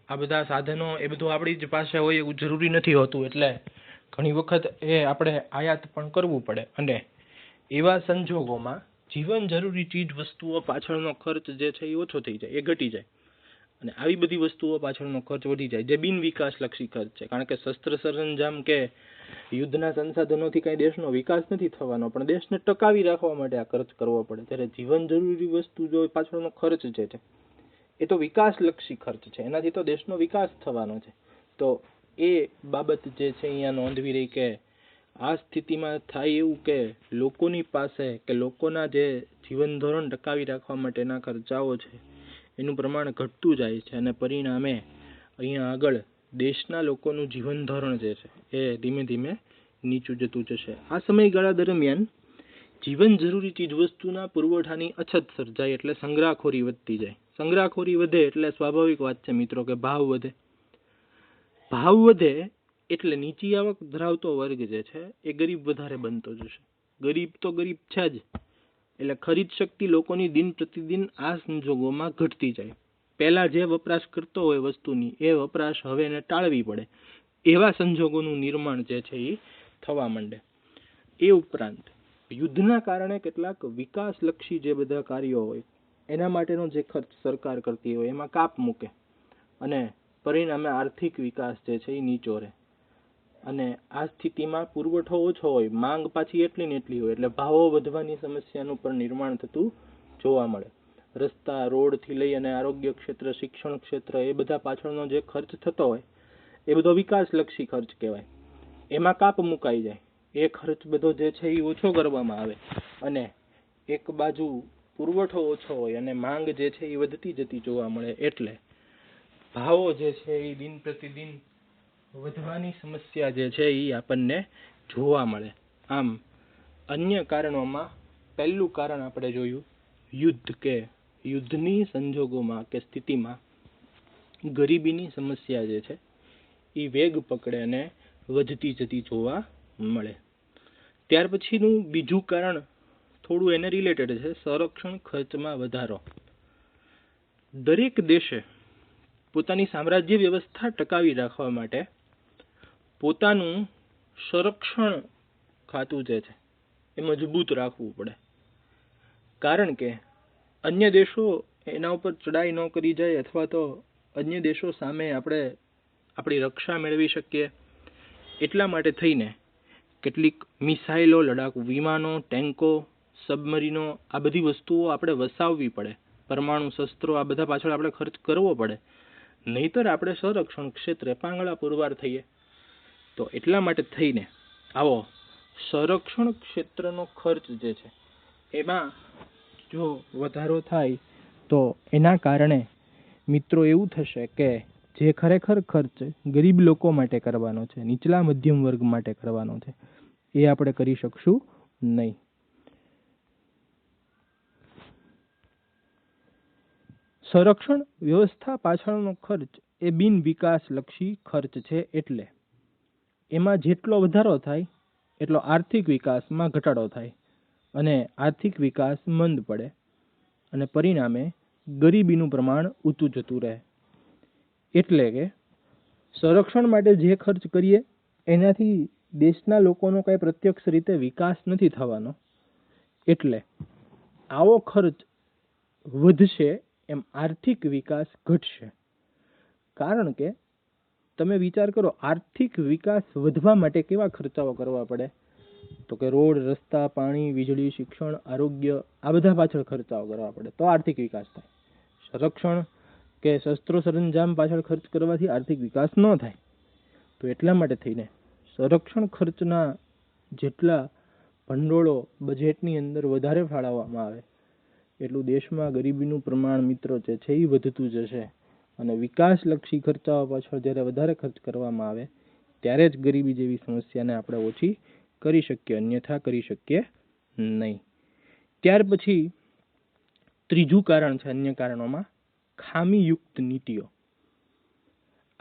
આ બધા સાધનો એ બધું આપણી જ પાસે હોય એવું જરૂરી નથી હોતું, એટલે ઘણી વખત એ આપણે આયાત પણ કરવું પડે. અને એવા સંજોગોમાં જીવન જરૂરી ચીજ વસ્તુઓ પાછળનો ખર્ચ જે છે એ ઓછો થઈ જાય, એ ઘટી જાય. અને આવી બધી વસ્તુઓ પાછળનો ખર્ચ વધી જાય જે બિન વિકાસલક્ષી ખર્ચ છે. કારણ કે શસ્ત્ર સરંજામ કે યુદ્ધના સંસાધનોથી કઈ દેશનો વિકાસ નથી થવાનો, પણ દેશને ટકાવી રાખવા માટે આ ખર્ચ કરવો પડે. ત્યારે જીવન જરૂરી વસ્તુ જો પાછળનો ખર્ચ જે છે એ તો વિકાસલક્ષી ખર્ચ છે, એનાથી તો દેશનો વિકાસ થવાનો છે. તો એ બાબત જે છે અહીંયા નોંધવી રહી કે આ સ્થિતિમાં થાય એવું કે લોકોની પાસે કે લોકોના જે જીવન ધોરણ ટકાવી રાખવા માટેના ખર્ચાઓ છે એનું પ્રમાણ ઘટતું જાય છે, અને પરિણામે અહીંયા આગળ દેશના લોકોનું જીવન ધોરણ જે છે એ ધીમે ધીમે નીચું જતું જશે. આ સમયગાળા દરમિયાન જીવન જરૂરી ચીજવસ્તુના પુરવઠાની અછત સર્જાય એટલે સંગ્રહખોરી વધતી જાય. સંગ્રહખોરી વધે એટલે સ્વાભાવિક વાત છે મિત્રો કે ભાવ વધે. ભાવ વધે એટલે નીચી આવક ધરાવતો વર્ગ જે છે એ ગરીબ વધારે બનતો જશે. ગરીબ તો ગરીબ છે જ, એટલે ખરીદ શક્તિ લોકોની દિન પ્રતિદિન આ સંજોગોમાં ઘટતી જાય. પહેલા જે વપરાશ કરતો હોય વસ્તુની એ વપરાશ હવે એને ટાળવી પડે, એવા સંજોગોનું નિર્માણ જે છે એ થવા માંડે. એ ઉપરાંત યુદ્ધના કારણે કેટલાક વિકાસલક્ષી જે બધા કાર્યો હોય એના માટેનો જે ખર્ચ સરકાર કરતી હોય એમાં કાપ મૂકે, અને પરિણામે આર્થિક વિકાસ જે છે એ નીચો રહે. અને આ સ્થિતિમાં પુરવઠો ઓછો હોય, માંગ પાછી એટલી ને એટલી હોય, એટલે ભાવો વધવાની સમસ્યાનું પણ નિર્માણ થતું જોવા મળે. રસ્તા, રોડથી લઈ અને આરોગ્ય ક્ષેત્ર, શિક્ષણ ક્ષેત્ર એ બધા પાછળનો જે ખર્ચ થતો હોય એ બધો વિકાસલક્ષી ખર્ચ કહેવાય. એમાં કાપ મુકાઈ જાય, એ ખર્ચ બધો જે છે એ ઓછો કરવામાં આવે, અને એક બાજુ પુરવઠો ઓછો હોય અને માંગ જે છે એ વધતી જતી જોવા મળે, એટલે ભાવો જે છે એ દિન પ્રતિદિન વધવાની સમસ્યા જે છે એ આપણને જોવા મળે. આમ અન્ય કારણોમાં પહેલું કારણ આપણે જોયું યુદ્ધ, કે યુદ્ધની સંજોગોમાં કે સ્થિતિમાં ગરીબીની સમસ્યા જે છે એ વેગ પકડે અને વધતી જતી જોવા મળે. ત્યાર પછીનું બીજું કારણ થોડું એને રિલેટેડ છે, સંરક્ષણ ખર્ચમાં વધારો. દરેક દેશે પોતાની સામ્રાજ્ય વ્યવસ્થા ટકાવી રાખવા માટે પોતાનું સંરક્ષણ ખાતું જે છે એ મજબૂત રાખવું પડે. કારણ કે અન્ય દેશો એના ઉપર ચડાઈ ન કરી જાય, અથવા તો અન્ય દેશો સામે આપણે આપણી રક્ષા મેળવી શકીએ એટલા માટે થઈને કેટલીક મિસાઇલો, લડાકુ વિમાનો, ટેન્કો, સબમરીનો આ બધી વસ્તુઓ આપણે વસાવવી પડે. પરમાણુ શસ્ત્રો આ બધા પાછળ આપણે ખર્ચ કરવો પડે, નહીતર આપણે સંરક્ષણ ક્ષેત્રે પાંગળા પુરવાર થઈએ. તો એટલા માટે થઈને આવો સંરક્ષણ ક્ષેત્રનો ખર્ચ જે છે એમાં જો વધારો થાય તો એના કારણે મિત્રો એવું થશે કે જે ખરેખર ખર્ચ ગરીબ લોકો માટે કરવાનો છે, નીચલા મધ્યમ વર્ગ માટે કરવાનો છે, એ આપણે કરી શકશું નહીં. સંરક્ષણ વ્યવસ્થા પાછળનો ખર્ચ એ બિન વિકાસલક્ષી ખર્ચ છે, એટલે એમાં જેટલો વધારો થાય એટલો આર્થિક વિકાસમાં ઘટાડો થાય, અને આર્થિક વિકાસ મંદ પડે, અને પરિણામે ગરીબીનું પ્રમાણ ઊંચું જતું રહે. એટલે કે સંરક્ષણ માટે જે ખર્ચ કરીએ એનાથી દેશના લોકોનો કઈ પ્રત્યક્ષ રીતે વિકાસ નથી થવાનો, એટલે આવો ખર્ચ વધશે એમ આર્થિક વિકાસ ઘટશે. કારણ કે તમે વિચાર કરો, આર્થિક વિકાસ વધવા માટે કેવા ખર્ચાઓ કરવા પડે? તો કે રોડ, રસ્તા, પાણી, વીજળી, શિક્ષણ, આરોગ્ય આ બધા પાછળ ખર્ચાઓ કરવા પડે તો આર્થિક વિકાસ થાય. સંરક્ષણ કે શસ્ત્રો સરંજામ પાછળ ખર્ચ કરવાથી આર્થિક વિકાસ ન થાય. તો એટલા માટે થઈને સંરક્ષણ ખર્ચના જેટલા ભંડોળો બજેટની અંદર વધારે ફાળવવામાં આવે એટલું દેશમાં ગરીબીનું પ્રમાણ મિત્રો જે છે એ વધતું જશે, અને વિકાસલક્ષી ખર્ચાઓ પાછળ જ્યારે વધારે ખર્ચ કરવામાં આવે ત્યારે જ ગરીબી જેવી સમસ્યાને આપણે ઓછી કરી શકીએ, અન્યથા કરી શકીએ નહીં. ત્યાર પછી ત્રીજું કારણ છે અન્ય કારણોમાં ખામીયુક્ત નીતિઓ.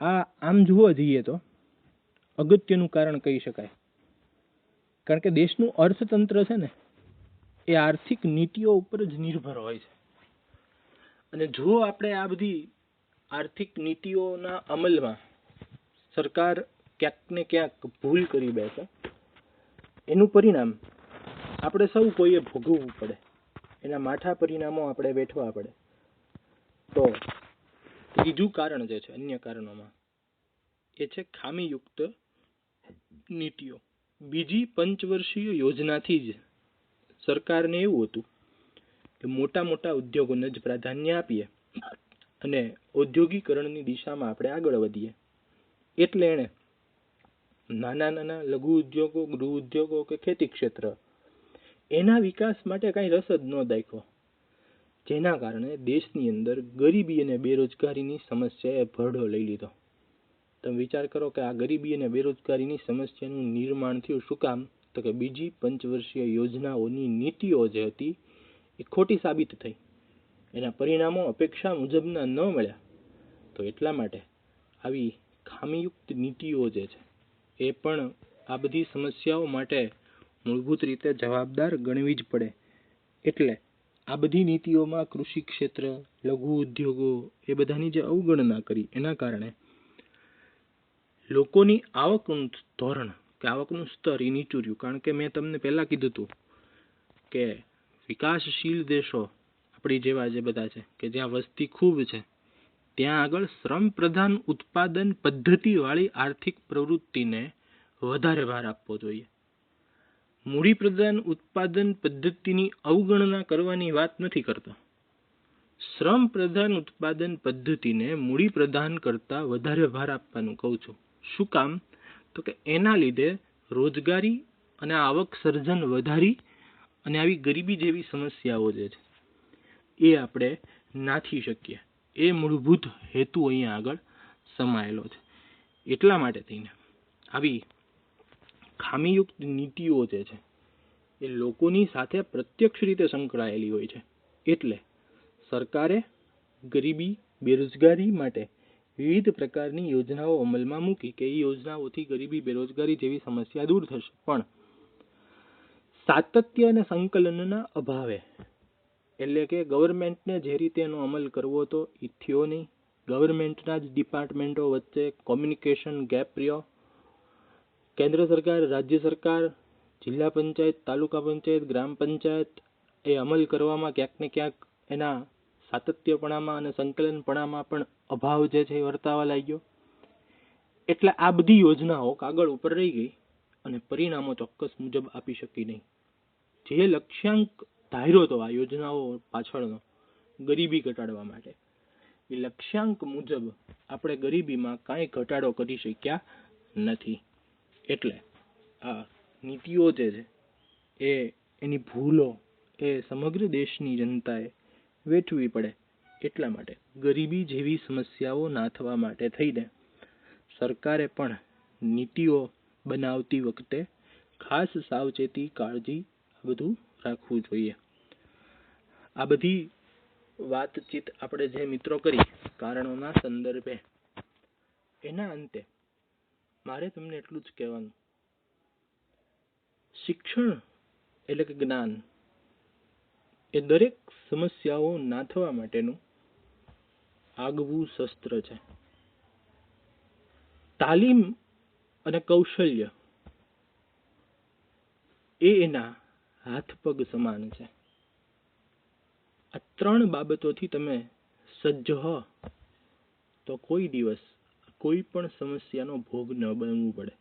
આ આમ જોવા જઈએ તો અગત્યનું કારણ કહી શકાય, કારણ કે દેશનું અર્થતંત્ર છે ને એ આર્થિક નીતિઓ ઉપર જ નિર્ભર હોય છે. અને જો આપણે આ બધી આર્થિક નીતિઓના અમલમાં સરકાર ક્યાંક ને ક્યાંક ભૂલ કરી બેસે, એનું પરિણામ આપણે સૌ કોઈએ ભોગવવું પડે, એના માઠા પરિણામો આપણે વેઠવા પડે. તો ત્રીજું કારણ જે છે અન્ય કારણોમાં એ છે ખામીયુક્ત નીતિઓ. બીજી પંચવર્ષીય યોજનાથી જ સરકારને એવું હતું કે મોટા મોટા ઉદ્યોગોને જ પ્રાધાન્ય આપીએ અને ઔદ્યોગિકરણની દિશામાં આપણે આગળ વધીએ. એટલે એણે નાના નાના લઘુ ઉદ્યોગો, ગૃહ ઉદ્યોગો કે ખેતી ક્ષેત્ર એના વિકાસ માટે કાંઈ રસ જ ન દાખ્યો, જેના કારણે દેશની અંદર ગરીબી અને બેરોજગારીની સમસ્યાએ ભરડો લઈ લીધો. તમે વિચાર કરો કે આ ગરીબી અને બેરોજગારીની સમસ્યાનું નિર્માણ થયું શું કામ? તો કે બીજી પંચવર્ષીય યોજનાઓની નીતિઓ જે હતી એ ખોટી સાબિત થઈ, એના પરિણામો અપેક્ષા મુજબના ન મળ્યા. તો એટલા માટે આવી ખામીયુક્ત નીતિઓ જે છે એ પણ આ બધી સમસ્યાઓ માટે મૂળભૂત રીતે જવાબદાર ગણવી જ પડે. એટલે આ બધી નીતિઓમાં કૃષિ ક્ષેત્ર, લઘુ ઉદ્યોગો એ બધાની જે અવગણના કરી, એના કારણે લોકોની આવકનું ધોરણ કે આવકનું સ્તર એ નીચું રહ્યું. કારણ કે મેં તમને પહેલા કીધું હતું કે વિકાસશીલ દેશો આપણી જેવા જે બધા છે કે જ્યાં વસ્તી ખૂબ છે, ત્યાં આગળ શ્રમ પ્રધાન ઉત્પાદન પદ્ધતિવાળી આર્થિક પ્રવૃત્તિને વધારે ભાર આપવો જોઈએ. મૂડી પ્રધાન ઉત્પાદન પદ્ધતિની અવગણના કરવાની વાત નથી કરતો. શ્રમ પ્રધાન ઉત્પાદન પદ્ધતિને મૂડી પ્રધાન કરતા વધારે ભાર આપવાનું કહું છું. શું કામ? તો કે એના લીધે રોજગારી અને આવક સર્જન વધારી અને આવી ગરીબી જેવી સમસ્યાઓ જે છે એ આપણે નાથી શકીએ. એ મૂળભૂત હેતુ અહીંયા આગળ સમાયેલો છે. એટલા માટે થઈને આવી ખામીયુક્ત નીતિઓ જે છે એ લોકોની સાથે પ્રત્યક્ષ રીતે સંકળાયેલી હોય છે. એટલે સરકારે ગરીબી, બેરોજગારી માટે વિવિધ પ્રકારની યોજનાઓ અમલમાં મૂકી કે એ યોજનાઓથી ગરીબી, બેરોજગારી જેવી સમસ્યા દૂર થશે. પણ સાતત્ય અને સંકલનના અભાવે, એટલે કે ગવર્મેન્ટને જે રીતે એનો અમલ કરવો હતો એ થયો નહીં. ગવર્મેન્ટના જ ડિપાર્ટમેન્ટો વચ્ચે કોમ્યુનિકેશન ગેપ રહ્યો. કેન્દ્ર સરકાર, રાજ્ય સરકાર, જિલ્લા પંચાયત, તાલુકા પંચાયત, ગ્રામ પંચાયત એ અમલ કરવામાં ક્યાંક ને ક્યાંક એના સાતત્યપણામાં અને સંકલનપણામાં પણ અભાવ જે છે એ વર્તાવા લાગ્યો. એટલે આ બધી યોજનાઓ કાગળ ઉપર રહી ગઈ અને પરિણામો ચોક્કસ મુજબ આપી શકી નહીં. જે લક્ષ્યાંક ધાર્યો હતો આ યોજનાઓ પાછળનો ગરીબી ઘટાડવા માટે, એ લક્ષ્યાંક મુજબ આપણે ગરીબીમાં કાંઈ ઘટાડો કરી શક્યા નથી. એટલે આ નીતિઓ જે છે એની ભૂલો એ સમગ્ર દેશની જનતાએ વેઠવી પડે. એટલા માટે ગરીબી જેવી સમસ્યાઓ નાથવા માટે થઈને સરકારે પણ નીતિઓ બનાવતી વખતે ખાસ સાવચેતી, કાળજી આ બધું રાખવું જોઈએ. આ બધી વાતચીત આપણે જે મિત્રો કરી કારણોના સંદર્ભે, એના અંતે મારે તમને એટલું જ કહેવાનું, શિક્ષણ એટલે કે જ્ઞાન એ દરેક સમસ્યાઓ નાથવા માટેનું આગવું શસ્ત્ર છે. તાલીમ અને કૌશલ્ય એ એના હાથ પગ સમાન છે. આ ત્રણ બાબતોથી તમે સજ્જ હો તો કોઈ દિવસ કોઈ પણ સમસ્યાનો ભોગ ન બનવું પડે.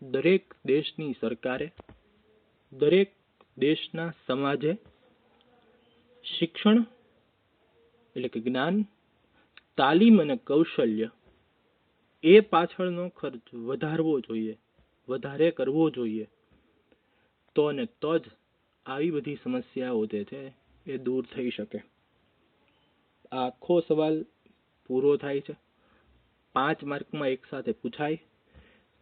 દરેક દેશની સરકારે, દરેક દેશના સમાજે શિક્ષણ એટલે કે જ્ઞાન, તાલીમ અને કૌશલ્ય એ પાછળનો ખર્ચ વધારવો જોઈએ, વધારે કરવો જોઈએ. તો ને તો જ આવી બધી સમસ્યાઓ જે છે એ દૂર થઈ શકે. આ આખો સવાલ પૂરો થાય છે. 5 માર્કમાં એક સાથે પૂછાય.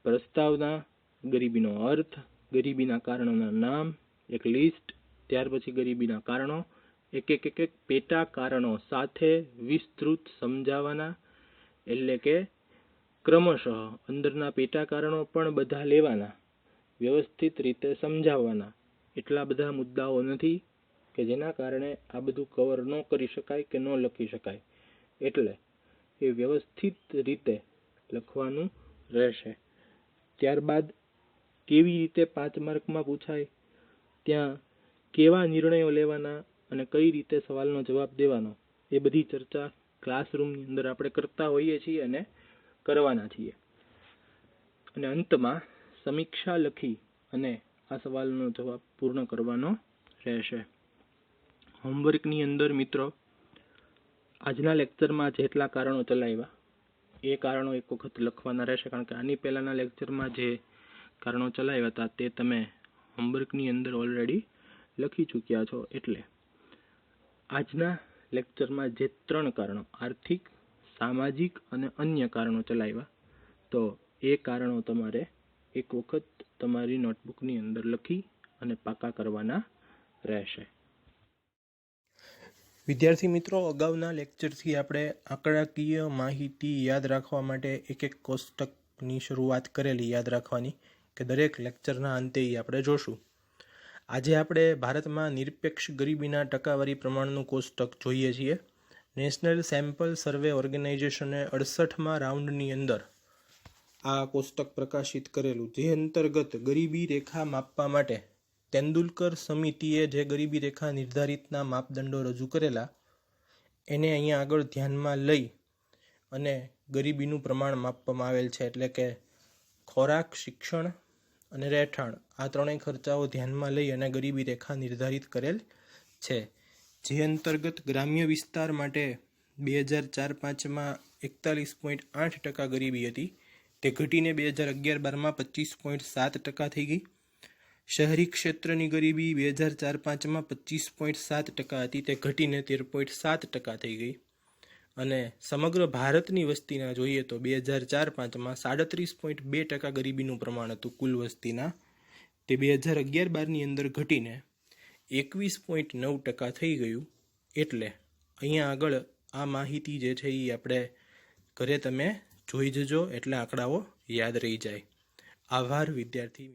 પ્રસ્તાવના, ગરીબીનો અર્થ, ગરીબીના કારણોના નામ, એક લિસ્ટ, ત્યાર પછી ગરીબીના કારણો, એક પેટા કારણો સાથે વિસ્તૃત સમજાવવાના. એટલે કે ક્રમશઃ અંદરના પેટા કારણો પણ બધા લેવાના, વ્યવસ્થિત રીતે સમજાવવાના. એટલા બધા મુદ્દાઓ નથી કે જેના કારણે આ બધું કવર ન કરી શકાય કે ન લખી શકાય. એટલે એ વ્યવસ્થિત રીતે લખવાનું રહેશે. ત્યારબાદ કેવી રીતે 5 માર્કમાં પૂછાય, ત્યાં કેવા નિર્ણયો લેવાના અને કઈ રીતે સવાલનો જવાબ દેવાનો, એ બધી ચર્ચા ક્લાસરૂમની અંદર આપણે કરતા હોઈએ છીએ અને કરવાના છીએ. અને અંતમાં સમીક્ષા લખી અને આ સવાલનો જવાબ પૂર્ણ કરવાનો રહેશે. હોમવર્કની અંદર મિત્રો આજના લેક્ચરમાં જેટલા કારણો ચલાવ્યા એ કારણો એક વખત લખવાના રહેશે, કારણ કે આની પહેલાના લેક્ચરમાં જે કારણો ચલાવ્યા હતા તે તમે હોમવર્કની અંદર ઓલરેડી લખી ચૂક્યા છો. એટલે આજના લેક્ચરમાં જે 3 કારણો આર્થિક, સામાજિક અને અન્ય કારણો ચલાવ્યા, તો એ કારણો તમારે એક વખત તમારી નોટબુકની અંદર લખી અને પાકા કરવાના રહેશે. વિદ્યાર્થી મિત્રો, અગાઉના લેક્ચરથી આપણે આંકડાકીય માહિતી યાદ રાખવા માટે એક કોષ્ટકની શરૂઆત કરેલી યાદ રાખવાની, કે દરેક લેક્ચરના અંતે આપણે જોશું. આજે આપણે ભારતમાં નિરપેક્ષ ગરીબીના ટકાવારી પ્રમાણનું કોષ્ટક જોઈએ છીએ. નેશનલ સેમ્પલ સર્વે ઓર્ગેનાઇઝેશને 68મા રાઉન્ડની અંદર આ કોષ્ટક પ્રકાશિત કરેલું, જે અંતર્ગત ગરીબી રેખા માપવા માટે તેંડુલકર સમિતિએ જે ગરીબી રેખા નિર્ધારિતના માપદંડો રજૂ કરેલા એને અહીંયા આગળ ધ્યાનમાં લઈ અને ગરીબીનું પ્રમાણ માપવામાં આવેલ છે. એટલે કે ખોરાક, શિક્ષણ અને રહેઠાણ, આ 3 ખર્ચાઓ ધ્યાનમાં લઈ અને ગરીબી રેખા નિર્ધારિત કરેલ છે. જે અંતર્ગત ગ્રામ્ય વિસ્તાર માટે 2004-05માં 41.8% ગરીબી હતી, તે ઘટીને 2011-12માં 25.7% થઈ ગઈ. શહેરી ક્ષેત્રની ગરીબી 2004-05માં 25.7% હતી, તે ઘટીને 13.7% થઈ ગઈ. અને સમગ્ર ભારતની વસ્તીના જોઈએ તો 2004-05માં 37.2% ગરીબીનું પ્રમાણ હતું કુલ વસ્તીના, તે 2011-12ની અંદર ઘટીને 21.9% થઈ ગયું. એટલે અહીંયા આગળ આ માહિતી જે છે એ આપણે ઘરે તમે જોઈ જજો, એટલે આંકડાઓ યાદ રહી જાય. આભાર વિદ્યાર્થી.